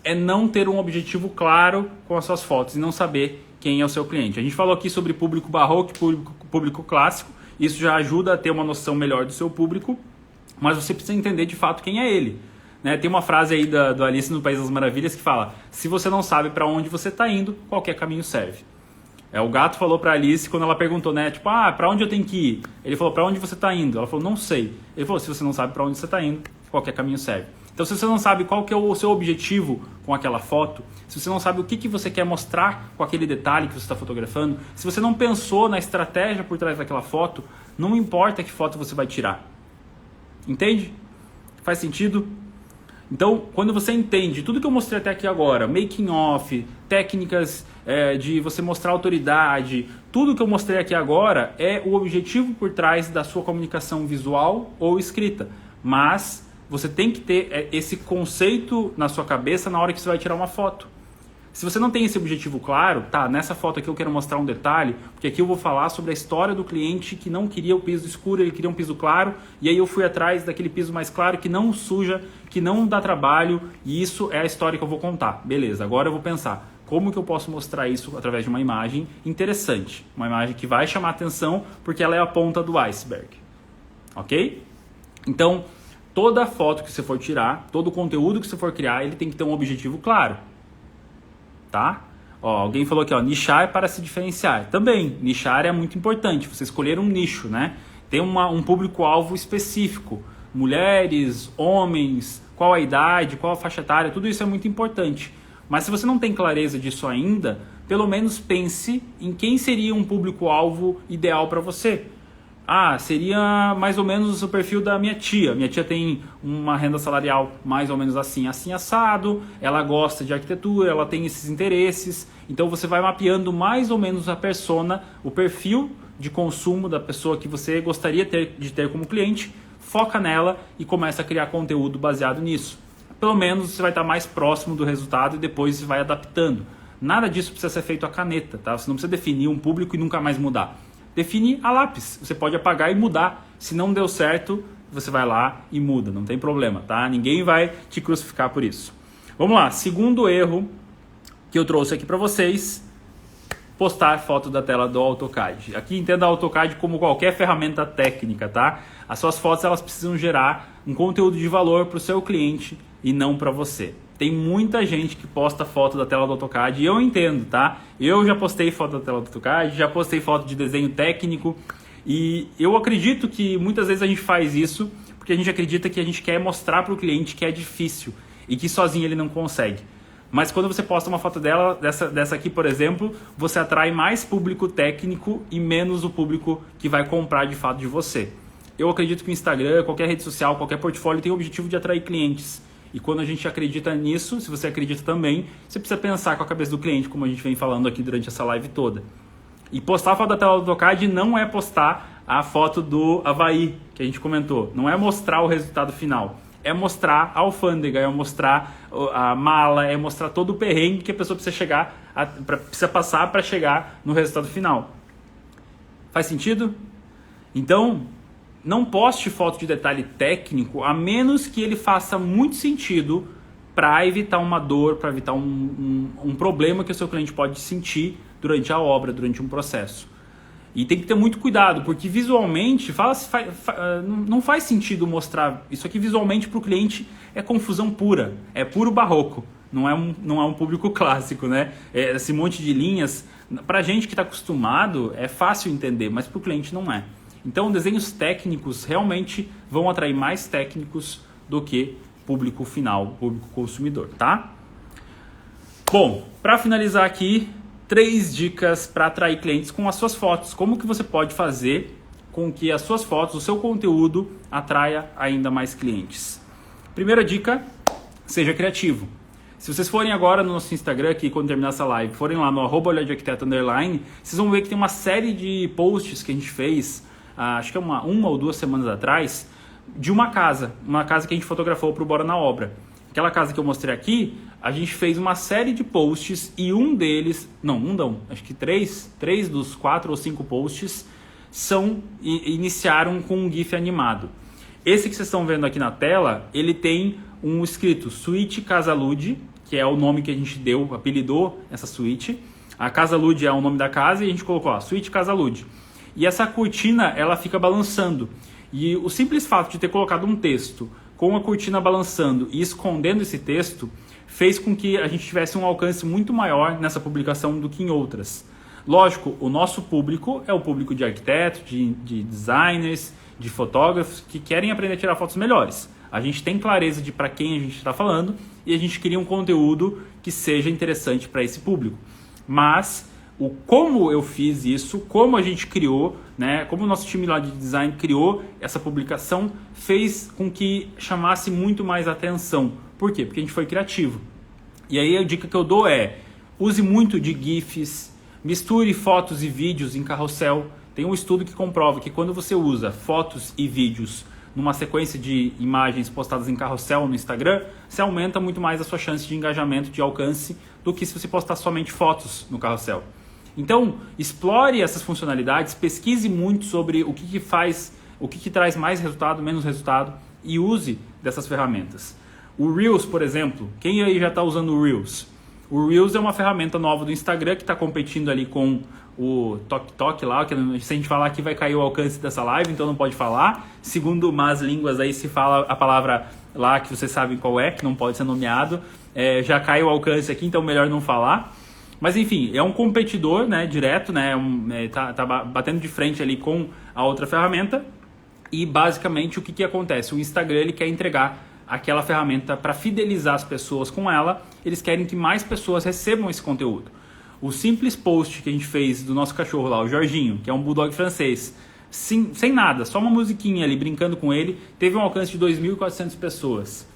é não ter um objetivo claro com as suas fotos e não saber quem é o seu cliente. A gente falou aqui sobre público barroco e público clássico. Isso já ajuda a ter uma noção melhor do seu público, mas você precisa entender de fato quem é ele. Né? Tem uma frase aí do Alice no País das Maravilhas que fala: se você não sabe para onde você está indo, qualquer caminho serve. O gato falou para Alice quando ela perguntou, né? Tipo, para onde eu tenho que ir? Ele falou, para onde você está indo? Ela falou, não sei. Ele falou, se você não sabe para onde você está indo, qualquer caminho serve. Então, se você não sabe qual que é o seu objetivo com aquela foto, se você não sabe o que você quer mostrar com aquele detalhe que você está fotografando, se você não pensou na estratégia por trás daquela foto, não importa que foto você vai tirar. Entende? Faz sentido? Então, quando você entende tudo que eu mostrei até aqui agora, making off, técnicas de você mostrar autoridade, tudo que eu mostrei aqui agora é o objetivo por trás da sua comunicação visual ou escrita. Mas você tem que ter esse conceito na sua cabeça na hora que você vai tirar uma foto. Se você não tem esse objetivo claro, tá, nessa foto aqui eu quero mostrar um detalhe, porque aqui eu vou falar sobre a história do cliente que não queria o piso escuro, ele queria um piso claro, e aí eu fui atrás daquele piso mais claro que não suja, que não dá trabalho, e isso é a história que eu vou contar. Beleza, agora eu vou pensar, como que eu posso mostrar isso através de uma imagem interessante, uma imagem que vai chamar atenção, porque ela é a ponta do iceberg, ok? Então, toda foto que você for tirar, todo o conteúdo que você for criar, ele tem que ter um objetivo claro. Tá? Alguém falou aqui, nichar para se diferenciar. Também, nichar é muito importante, você escolher um nicho, né? Tem um público-alvo específico, mulheres, homens, qual a idade, qual a faixa etária, tudo isso é muito importante. Mas se você não tem clareza disso ainda, pelo menos pense em quem seria um público-alvo ideal para você. Seria mais ou menos o perfil da minha tia. Minha tia tem uma renda salarial mais ou menos assim assado, ela gosta de arquitetura, ela tem esses interesses. Então você vai mapeando mais ou menos a persona, o perfil de consumo da pessoa que você gostaria de ter como cliente, foca nela e começa a criar conteúdo baseado nisso. Pelo menos você vai estar mais próximo do resultado e depois você vai adaptando. Nada disso precisa ser feito à caneta, tá? Você não precisa definir um público e nunca mais mudar. Define a lápis, você pode apagar e mudar. Se não deu certo, você vai lá e muda, não tem problema, tá? Ninguém vai te crucificar por isso. Vamos lá, segundo erro que eu trouxe aqui para vocês, postar foto da tela do AutoCAD. Aqui entenda o AutoCAD como qualquer ferramenta técnica, tá? As suas fotos elas precisam gerar um conteúdo de valor para o seu cliente e não para você. Tem muita gente que posta foto da tela do AutoCAD e eu entendo, tá? Eu já postei foto da tela do AutoCAD, já postei foto de desenho técnico e eu acredito que muitas vezes a gente faz isso porque a gente acredita que a gente quer mostrar para o cliente que é difícil e que sozinho ele não consegue. Mas quando você posta uma foto dessa aqui, por exemplo, você atrai mais público técnico e menos o público que vai comprar de fato de você. Eu acredito que o Instagram, qualquer rede social, qualquer portfólio tem o objetivo de atrair clientes. E quando a gente acredita nisso, se você acredita também, você precisa pensar com a cabeça do cliente, como a gente vem falando aqui durante essa live toda. E postar a foto da tela do AutoCAD não é postar a foto do Havaí, que a gente comentou. Não é mostrar o resultado final. É mostrar a alfândega, é mostrar a mala, é mostrar todo o perrengue que a pessoa precisa passar para chegar no resultado final. Faz sentido? Então, não poste foto de detalhe técnico, a menos que ele faça muito sentido para evitar uma dor, para evitar um problema que o seu cliente pode sentir durante a obra, durante um processo. E tem que ter muito cuidado, porque visualmente não faz sentido mostrar isso aqui visualmente para o cliente, é confusão pura, é puro barroco, não é um público clássico, né? Esse monte de linhas, para a gente que está acostumado, é fácil entender, mas para o cliente não é. Então, desenhos técnicos realmente vão atrair mais técnicos do que público final, público consumidor, tá? Bom, para finalizar aqui, 3 dicas para atrair clientes com as suas fotos. Como que você pode fazer com que as suas fotos, o seu conteúdo, atraia ainda mais clientes? Primeira dica, seja criativo. Se vocês forem agora no nosso Instagram, aqui quando terminar essa live, forem lá no @olhadearquiteto_, vocês vão ver que tem uma série de posts que a gente fez, acho que é uma ou 2 semanas atrás, de uma casa que a gente fotografou para o Bora na Obra. Aquela casa que eu mostrei aqui, a gente fez uma série de posts e um deles, acho que 3 dos 4 ou 5 posts iniciaram com um GIF animado. Esse que vocês estão vendo aqui na tela, ele tem um escrito Suíte Casa Lud, que é o nome que a gente apelidou essa suíte. A Casa Lud é o nome da casa e a gente colocou Suíte Casa Lud. E essa cortina, ela fica balançando. E o simples fato de ter colocado um texto com a cortina balançando e escondendo esse texto fez com que a gente tivesse um alcance muito maior nessa publicação do que em outras. Lógico, o nosso público é o público de arquitetos, de designers, de fotógrafos que querem aprender a tirar fotos melhores. A gente tem clareza de para quem a gente está falando e a gente cria um conteúdo que seja interessante para esse público. Mas como eu fiz isso, como a gente criou, né, como o nosso time lá de design criou essa publicação, fez com que chamasse muito mais atenção Por quê? Porque a gente foi criativo. E aí a dica que eu dou é, use muito de GIFs, misture fotos e vídeos em carrossel. Tem um estudo que comprova que quando você usa fotos e vídeos numa sequência de imagens postadas em carrossel no Instagram, você aumenta muito mais a sua chance de engajamento, de alcance, do que se você postar somente fotos no carrossel. Então, explore essas funcionalidades, pesquise muito sobre o que faz, o que traz mais resultado, menos resultado, e use dessas ferramentas. O Reels, por exemplo, quem aí já está usando o Reels? O Reels é uma ferramenta nova do Instagram que está competindo ali com o TikTok lá, que se a gente falar aqui vai cair o alcance dessa live, então não pode falar. Segundo más línguas aí, se fala a palavra lá que vocês sabem qual é, que não pode ser nomeado, já cai o alcance aqui, então melhor não falar. Mas enfim, é um competidor, né, direto, né, tá batendo de frente ali com a outra ferramenta. E basicamente o que acontece? O Instagram ele quer entregar aquela ferramenta para fidelizar as pessoas com ela, eles querem que mais pessoas recebam esse conteúdo. O simples post que a gente fez do nosso cachorro lá, o Jorginho, que é um bulldog francês, sem nada, só uma musiquinha ali brincando com ele, teve um alcance de 2.400 pessoas.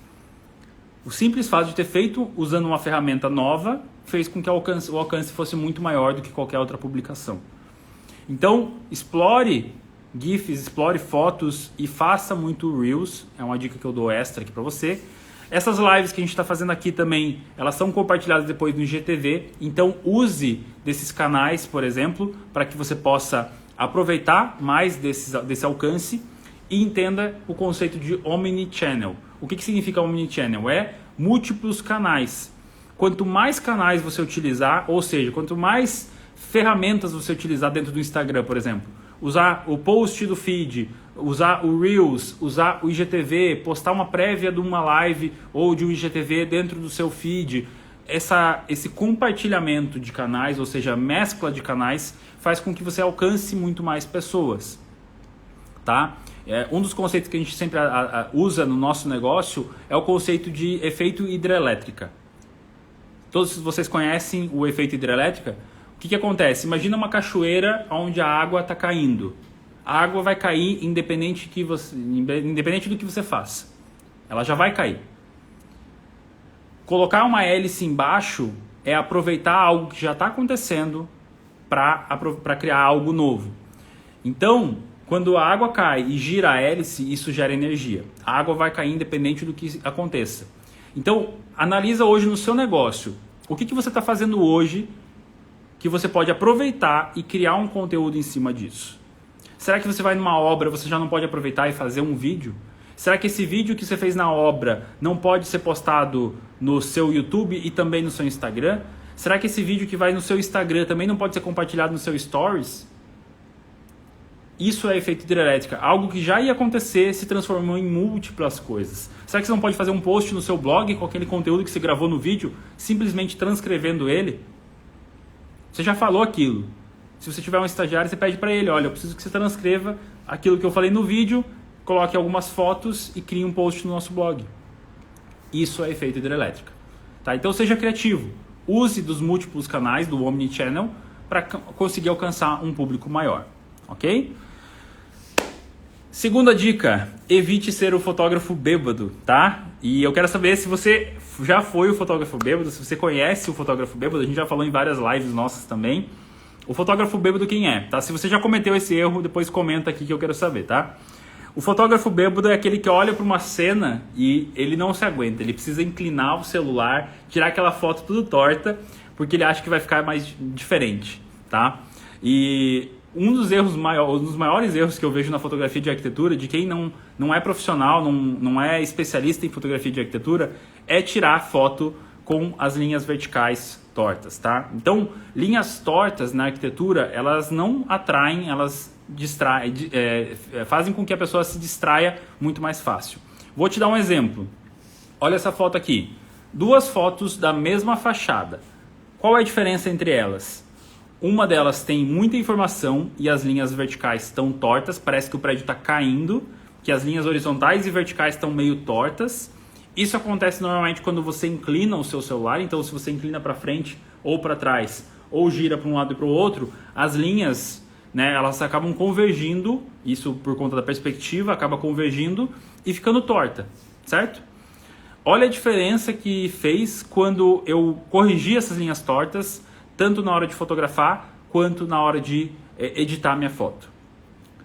O simples fato de ter feito usando uma ferramenta nova fez com que o alcance fosse muito maior do que qualquer outra publicação. Então, explore GIFs, explore fotos e faça muito Reels, é uma dica que eu dou extra aqui para você. Essas lives que a gente está fazendo aqui também, elas são compartilhadas depois no IGTV, então use desses canais, por exemplo, para que você possa aproveitar mais desse alcance e entenda o conceito de Omnichannel. O que significa Omnichannel? É múltiplos canais. Quanto mais canais você utilizar, ou seja, quanto mais ferramentas você utilizar dentro do Instagram, por exemplo, usar o post do feed, usar o Reels, usar o IGTV, postar uma prévia de uma live ou de um IGTV dentro do seu feed. Esse compartilhamento de canais, ou seja, mescla de canais, faz com que você alcance muito mais pessoas. Tá? Um dos conceitos que a gente sempre usa no nosso negócio é o conceito de efeito hidrelétrica. Todos vocês conhecem o efeito hidrelétrica? O que acontece? Imagina uma cachoeira onde a água está caindo. A água vai cair independente do que você faça. Ela já vai cair. Colocar uma hélice embaixo é aproveitar algo que já está acontecendo para criar algo novo. Então, quando a água cai e gira a hélice, isso gera energia. A água vai cair independente do que aconteça. Então, analisa hoje no seu negócio. O que você está fazendo hoje que você pode aproveitar e criar um conteúdo em cima disso? Será que você vai numa obra, você já não pode aproveitar e fazer um vídeo? Será que esse vídeo que você fez na obra não pode ser postado no seu YouTube e também no seu Instagram? Será que esse vídeo que vai no seu Instagram também não pode ser compartilhado no seu Stories? Isso é efeito hidrelétrica. Algo que já ia acontecer se transformou em múltiplas coisas. Será que você não pode fazer um post no seu blog com aquele conteúdo que você gravou no vídeo, simplesmente transcrevendo ele? Você já falou aquilo. Se você tiver um estagiário, você pede para ele, olha, eu preciso que você transcreva aquilo que eu falei no vídeo, coloque algumas fotos e crie um post no nosso blog. Isso é efeito hidrelétrica. Tá? Então seja criativo. Use dos múltiplos canais do Omnichannel para conseguir alcançar um público maior. Ok? Segunda dica, evite ser o fotógrafo bêbado, tá? E eu quero saber se você já foi o fotógrafo bêbado, se você conhece o fotógrafo bêbado, a gente já falou em várias lives nossas também. O fotógrafo bêbado quem é, tá? Se você já cometeu esse erro, depois comenta aqui que eu quero saber, tá? O fotógrafo bêbado é aquele que olha para uma cena e ele não se aguenta, ele precisa inclinar o celular, tirar aquela foto tudo torta, porque ele acha que vai ficar mais diferente, tá? E um dos maiores erros que eu vejo na fotografia de arquitetura, de quem não é profissional, não é especialista em fotografia de arquitetura, é tirar foto com as linhas verticais tortas, tá? Então, linhas tortas na arquitetura, elas não atraem, elas fazem com que a pessoa se distraia muito mais fácil. Vou te dar um exemplo. Olha essa foto aqui. Duas fotos da mesma fachada. Qual é a diferença entre elas? Uma delas tem muita informação e as linhas verticais estão tortas, parece que o prédio está caindo, que as linhas horizontais e verticais estão meio tortas. Isso acontece normalmente quando você inclina o seu celular, então se você inclina para frente ou para trás, ou gira para um lado e para o outro, as linhas, né, elas acabam convergindo, isso por conta da perspectiva, acaba convergindo e ficando torta, certo? olha a diferença que fez quando eu corrigi essas linhas tortas, tanto na hora de fotografar, quanto na hora de editar minha foto.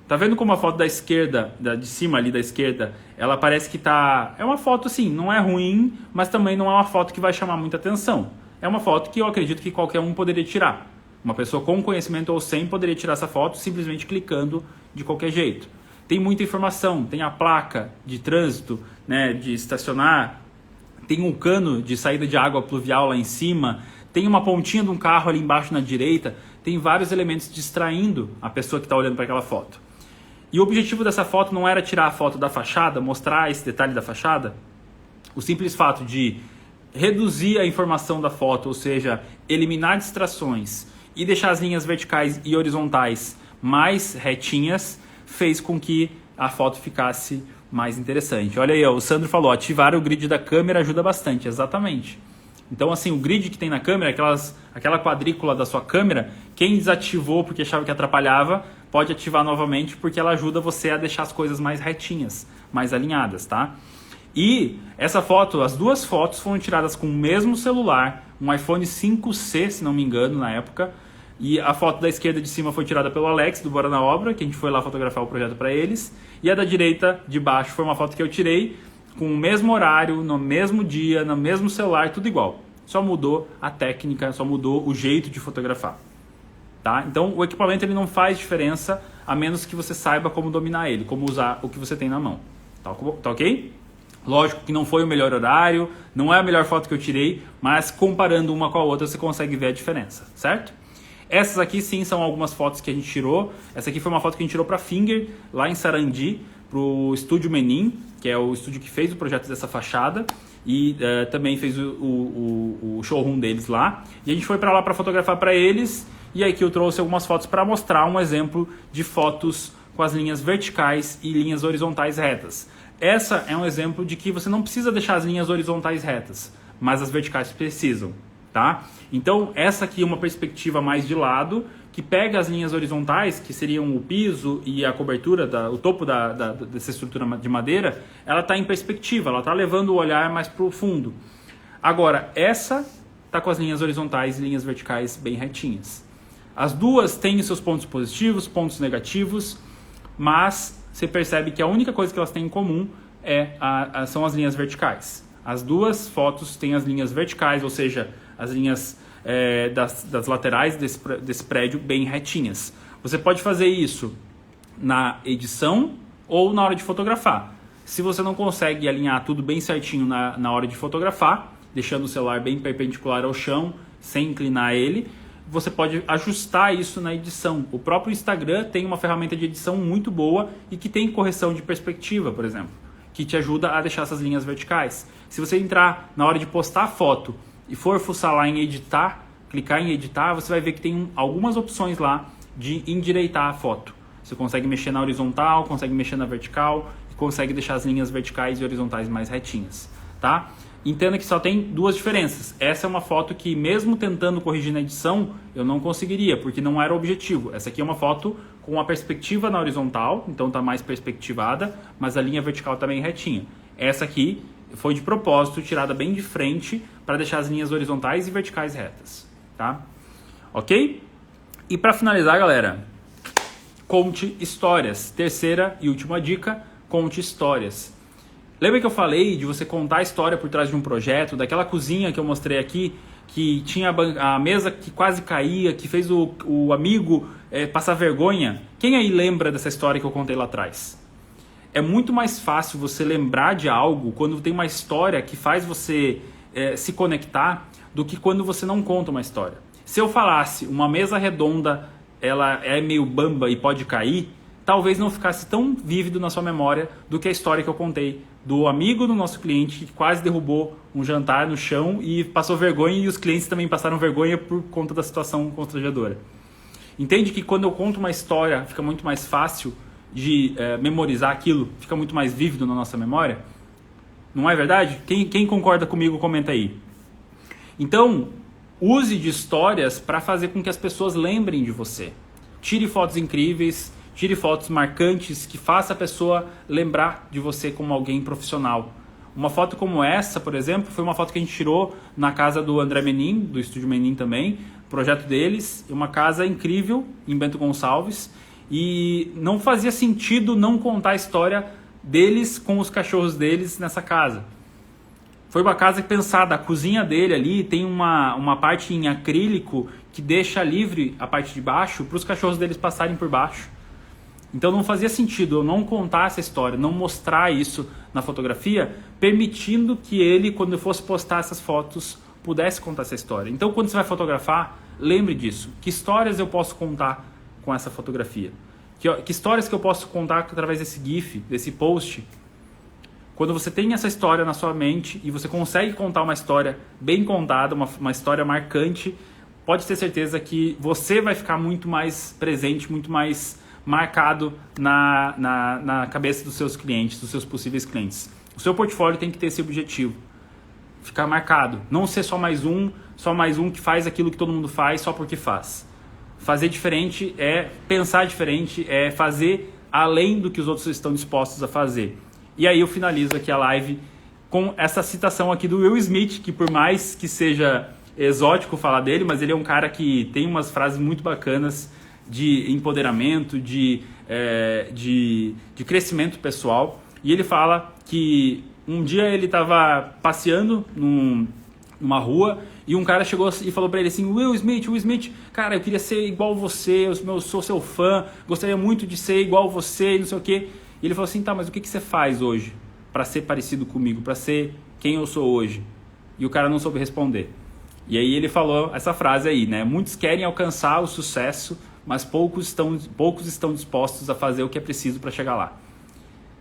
Tá vendo como a foto da esquerda, de cima ali da esquerda, ela parece que tá... É uma foto assim, não é ruim, mas também não é uma foto que vai chamar muita atenção. É uma foto que eu acredito que qualquer um poderia tirar. Uma pessoa com conhecimento ou sem poderia tirar essa foto simplesmente clicando de qualquer jeito. Tem muita informação, tem a placa de trânsito, né, de estacionar, tem um cano de saída de água pluvial lá em cima, tem uma pontinha de um carro ali embaixo na direita, tem vários elementos distraindo a pessoa que está olhando para aquela foto. E o objetivo dessa foto não era tirar a foto da fachada, mostrar esse detalhe da fachada. O simples fato de reduzir a informação da foto, ou seja, eliminar distrações e deixar as linhas verticais e horizontais mais retinhas, fez com que a foto ficasse mais interessante. Olha aí, ó, o Sandro falou, ativar o grid da câmera ajuda bastante, exatamente. Então, assim, o grid que tem na câmera, aquela quadrícula da sua câmera, quem desativou porque achava que atrapalhava, pode ativar novamente porque ela ajuda você a deixar as coisas mais retinhas, mais alinhadas, tá? E essa foto, as duas fotos foram tiradas com o mesmo celular, um iPhone 5C, se não me engano, na época. E a foto da esquerda de cima foi tirada pelo Alex, do Bora na Obra, que a gente foi lá fotografar o projeto para eles. E a da direita, de baixo, foi uma foto que eu tirei com o mesmo horário, no mesmo dia, no mesmo celular, tudo igual. Só mudou a técnica, só mudou o jeito de fotografar. Tá? Então o equipamento ele não faz diferença a menos que você saiba como dominar ele, como usar o que você tem na mão. Tá ok? Lógico que não foi o melhor horário, não é a melhor foto que eu tirei, mas comparando uma com a outra você consegue ver a diferença, certo? Essas aqui sim são algumas fotos que a gente tirou. Essa aqui foi uma foto que a gente tirou para Finger, lá em Sarandi, para o Estúdio Menin, que é o estúdio que fez o projeto dessa fachada. E também fez o showroom deles lá. E a gente foi para lá para fotografar para eles. E aqui eu trouxe algumas fotos para mostrar um exemplo de fotos com as linhas verticais e linhas horizontais retas. Essa é um exemplo de que você não precisa deixar as linhas horizontais retas, mas as verticais precisam, tá? Então essa aqui é uma perspectiva mais de lado, que pega as linhas horizontais, que seriam o piso e a cobertura, o topo dessa estrutura de madeira, ela está em perspectiva, ela está levando o olhar mais para o fundo. Agora, essa está com as linhas horizontais e linhas verticais bem retinhas. As duas têm seus pontos positivos, pontos negativos, mas você percebe que a única coisa que elas têm em comum são as linhas verticais. As duas fotos têm as linhas verticais, ou seja, as linhas das laterais desse prédio bem retinhas. Você pode fazer isso na edição ou na hora de fotografar. Se você não consegue alinhar tudo bem certinho na hora de fotografar, deixando o celular bem perpendicular ao chão, sem inclinar ele, você pode ajustar isso na edição. O próprio Instagram tem uma ferramenta de edição muito boa e que tem correção de perspectiva, por exemplo, que te ajuda a deixar essas linhas verticais. Se você entrar na hora de postar a foto e for fuçar lá em editar, clicar em editar, você vai ver que tem algumas opções lá de endireitar a foto. Você consegue mexer na horizontal, consegue mexer na vertical e consegue deixar as linhas verticais e horizontais mais retinhas, tá? Entenda que só tem duas diferenças. Essa é uma foto que mesmo tentando corrigir na edição, eu não conseguiria, porque não era o objetivo. Essa aqui é uma foto com a perspectiva na horizontal, então está mais perspectivada, mas a linha vertical está bem retinha. Essa aqui foi de propósito, tirada bem de frente, para deixar as linhas horizontais e verticais retas, tá? Ok? E para finalizar, galera, conte histórias. Terceira e última dica, conte histórias. Lembra que eu falei de você contar a história por trás de um projeto, daquela cozinha que eu mostrei aqui, que tinha a mesa que quase caía, que fez o amigo passar vergonha? Quem aí lembra dessa história que eu contei lá atrás? É muito mais fácil você lembrar de algo quando tem uma história que faz você se conectar do que quando você não conta uma história. Se eu falasse uma mesa redonda, ela é meio bamba e pode cair, talvez não ficasse tão vívido na sua memória do que a história que eu contei do amigo do nosso cliente que quase derrubou um jantar no chão e passou vergonha, e os clientes também passaram vergonha por conta da situação constrangedora. Entende que quando eu conto uma história fica muito mais fácil de memorizar aquilo, fica muito mais vívido na nossa memória? Não é verdade? Quem concorda comigo, comenta aí. Então, use de histórias para fazer com que as pessoas lembrem de você. Tire fotos incríveis, tire fotos marcantes que faça a pessoa lembrar de você como alguém profissional. Uma foto como essa, por exemplo, foi uma foto que a gente tirou na casa do André Menin, do Estúdio Menin também, projeto deles, uma casa incrível em Bento Gonçalves, e não fazia sentido não contar a história deles com os cachorros deles nessa casa. Foi uma casa pensada, a cozinha dele ali tem uma parte em acrílico que deixa livre a parte de baixo para os cachorros deles passarem por baixo. Então não fazia sentido eu não contar essa história, não mostrar isso na fotografia, permitindo que ele, quando eu fosse postar essas fotos, pudesse contar essa história. Então quando você vai fotografar, lembre disso. Que histórias eu posso contar com essa fotografia? Que histórias que eu posso contar através desse GIF, desse post? Quando você tem essa história na sua mente e você consegue contar uma história bem contada, uma história marcante, pode ter certeza que você vai ficar muito mais presente, muito mais marcado na cabeça dos seus clientes, dos seus possíveis clientes. O seu portfólio tem que ter esse objetivo, ficar marcado, não ser só mais um que faz aquilo que todo mundo faz só porque faz. Fazer diferente é pensar diferente, é fazer além do que os outros estão dispostos a fazer. E aí eu finalizo aqui a live com essa citação aqui do Will Smith, que por mais que seja exótico falar dele, mas ele é um cara que tem umas frases muito bacanas de empoderamento, de crescimento pessoal. E ele fala que um dia ele estava passeando numa rua e um cara chegou e falou para ele assim: Will Smith, cara, eu queria ser igual você, eu sou seu fã, gostaria muito de ser igual você e não sei o quê. E ele falou assim: tá, mas o que você faz hoje para ser parecido comigo, para ser quem eu sou hoje? E o cara não soube responder. E aí ele falou essa frase aí, né? Muitos querem alcançar o sucesso, mas poucos estão dispostos a fazer o que é preciso para chegar lá.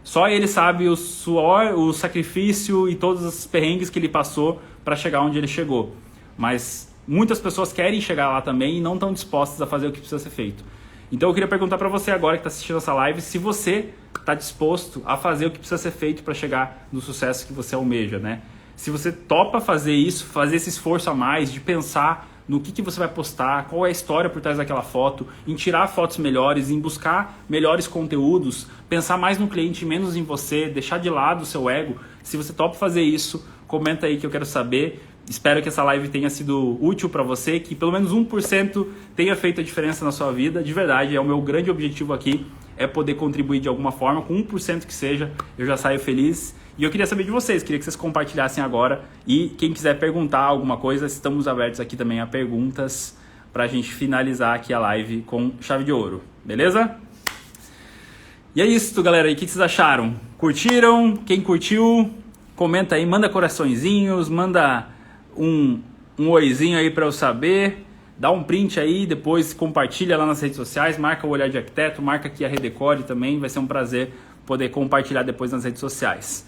Só ele sabe o suor, o sacrifício e todos os perrengues que ele passou para chegar onde ele chegou. Mas muitas pessoas querem chegar lá também e não estão dispostas a fazer o que precisa ser feito. Então eu queria perguntar para você agora que está assistindo essa live, se você está disposto a fazer o que precisa ser feito para chegar no sucesso que você almeja, né? Se você topa fazer isso, fazer esse esforço a mais de pensar no que você vai postar, qual é a história por trás daquela foto, em tirar fotos melhores, em buscar melhores conteúdos, pensar mais no cliente, menos em você, deixar de lado o seu ego. Se você topa fazer isso, comenta aí que eu quero saber. Espero que essa live tenha sido útil para você, que pelo menos 1% tenha feito a diferença na sua vida. De verdade, é o meu grande objetivo aqui, é poder contribuir de alguma forma, com 1% que seja, eu já saio feliz. E eu queria saber de vocês, queria que vocês compartilhassem agora. E quem quiser perguntar alguma coisa, estamos abertos aqui também a perguntas para a gente finalizar aqui a live com chave de ouro, beleza? E é isso, galera. E o que vocês acharam? Curtiram? Quem curtiu, comenta aí, manda coraçõezinhos, manda um oizinho aí para eu saber. Dá um print aí, depois compartilha lá nas redes sociais, marca o Olhar de Arquiteto, marca aqui a Redecore também, vai ser um prazer poder compartilhar depois nas redes sociais.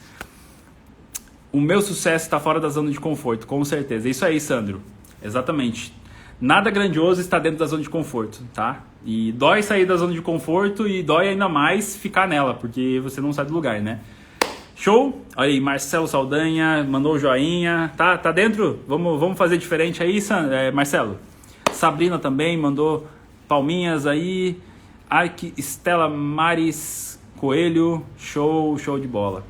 O meu sucesso está fora da zona de conforto, com certeza. Isso aí, Sandro. Exatamente. Nada grandioso está dentro da zona de conforto, tá? E dói sair da zona de conforto e dói ainda mais ficar nela, porque você não sai do lugar, né? Show? Olha aí, Marcelo Saldanha mandou o joinha. Tá dentro? Vamos fazer diferente aí, Marcelo? Sabrina também mandou palminhas aí. Estela Maris Coelho. Show de bola.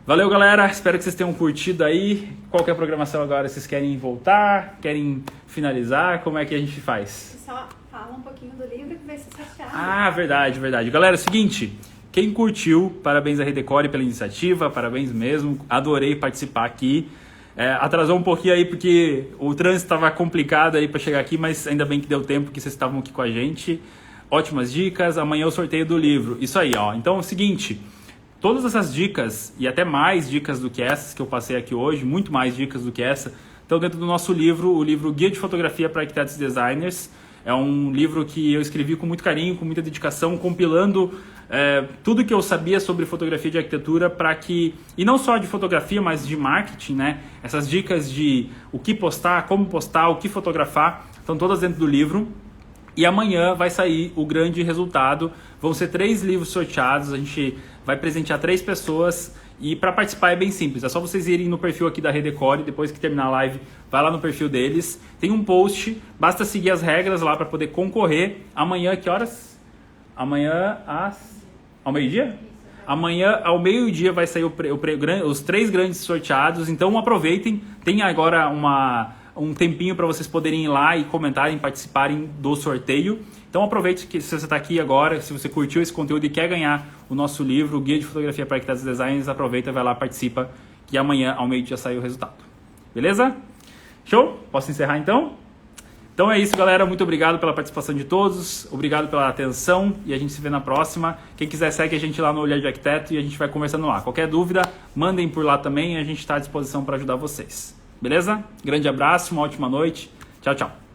Valeu, galera. Espero que vocês tenham curtido aí. Qual que é a programação agora? Vocês querem voltar? Querem finalizar? Como é que a gente faz? Só fala um pouquinho do livro que vai ser sorteado. Ah, verdade. Galera, é o seguinte. Quem curtiu, parabéns à Redecore pela iniciativa. Parabéns mesmo. Adorei participar aqui. Atrasou um pouquinho aí porque o trânsito estava complicado aí para chegar aqui, mas ainda bem que deu tempo que vocês estavam aqui com a gente. Ótimas dicas. Amanhã o sorteio do livro. Isso aí, ó. Então é o seguinte... Todas essas dicas, e até mais dicas do que essas que eu passei aqui hoje, muito mais dicas do que essa, estão dentro do nosso livro, o livro Guia de Fotografia para Arquitetos e Designers. É um livro que eu escrevi com muito carinho, com muita dedicação, compilando tudo que eu sabia sobre fotografia de arquitetura para que, e não só de fotografia, mas de marketing, né? Essas dicas de o que postar, como postar, o que fotografar, estão todas dentro do livro. E amanhã vai sair o grande resultado. Vão ser 3 livros sorteados, a gente vai presentear 3 pessoas. E para participar é bem simples, é só vocês irem no perfil aqui da Redecore, depois que terminar a live, vai lá no perfil deles. Tem um post, basta seguir as regras lá para poder concorrer. Amanhã, que horas? Amanhã ao meio-dia? Amanhã, ao meio-dia, vai sair os 3 grandes sorteados. Então, aproveitem. Tem agora um tempinho para vocês poderem ir lá e comentarem, participarem do sorteio. Então, aproveite que se você está aqui agora, se você curtiu esse conteúdo e quer ganhar o nosso livro, o Guia de Fotografia para Arquitetos e Designers, aproveita, vai lá, participa, que amanhã, ao meio-dia, sai o resultado. Beleza? Show? Posso encerrar, então? Então é isso, galera. Muito obrigado pela participação de todos. Obrigado pela atenção e a gente se vê na próxima. Quem quiser, segue a gente lá no Olhar de Arquiteto e a gente vai conversando lá. Qualquer dúvida, mandem por lá também e a gente está à disposição para ajudar vocês. Beleza? Grande abraço, uma ótima noite. Tchau, tchau.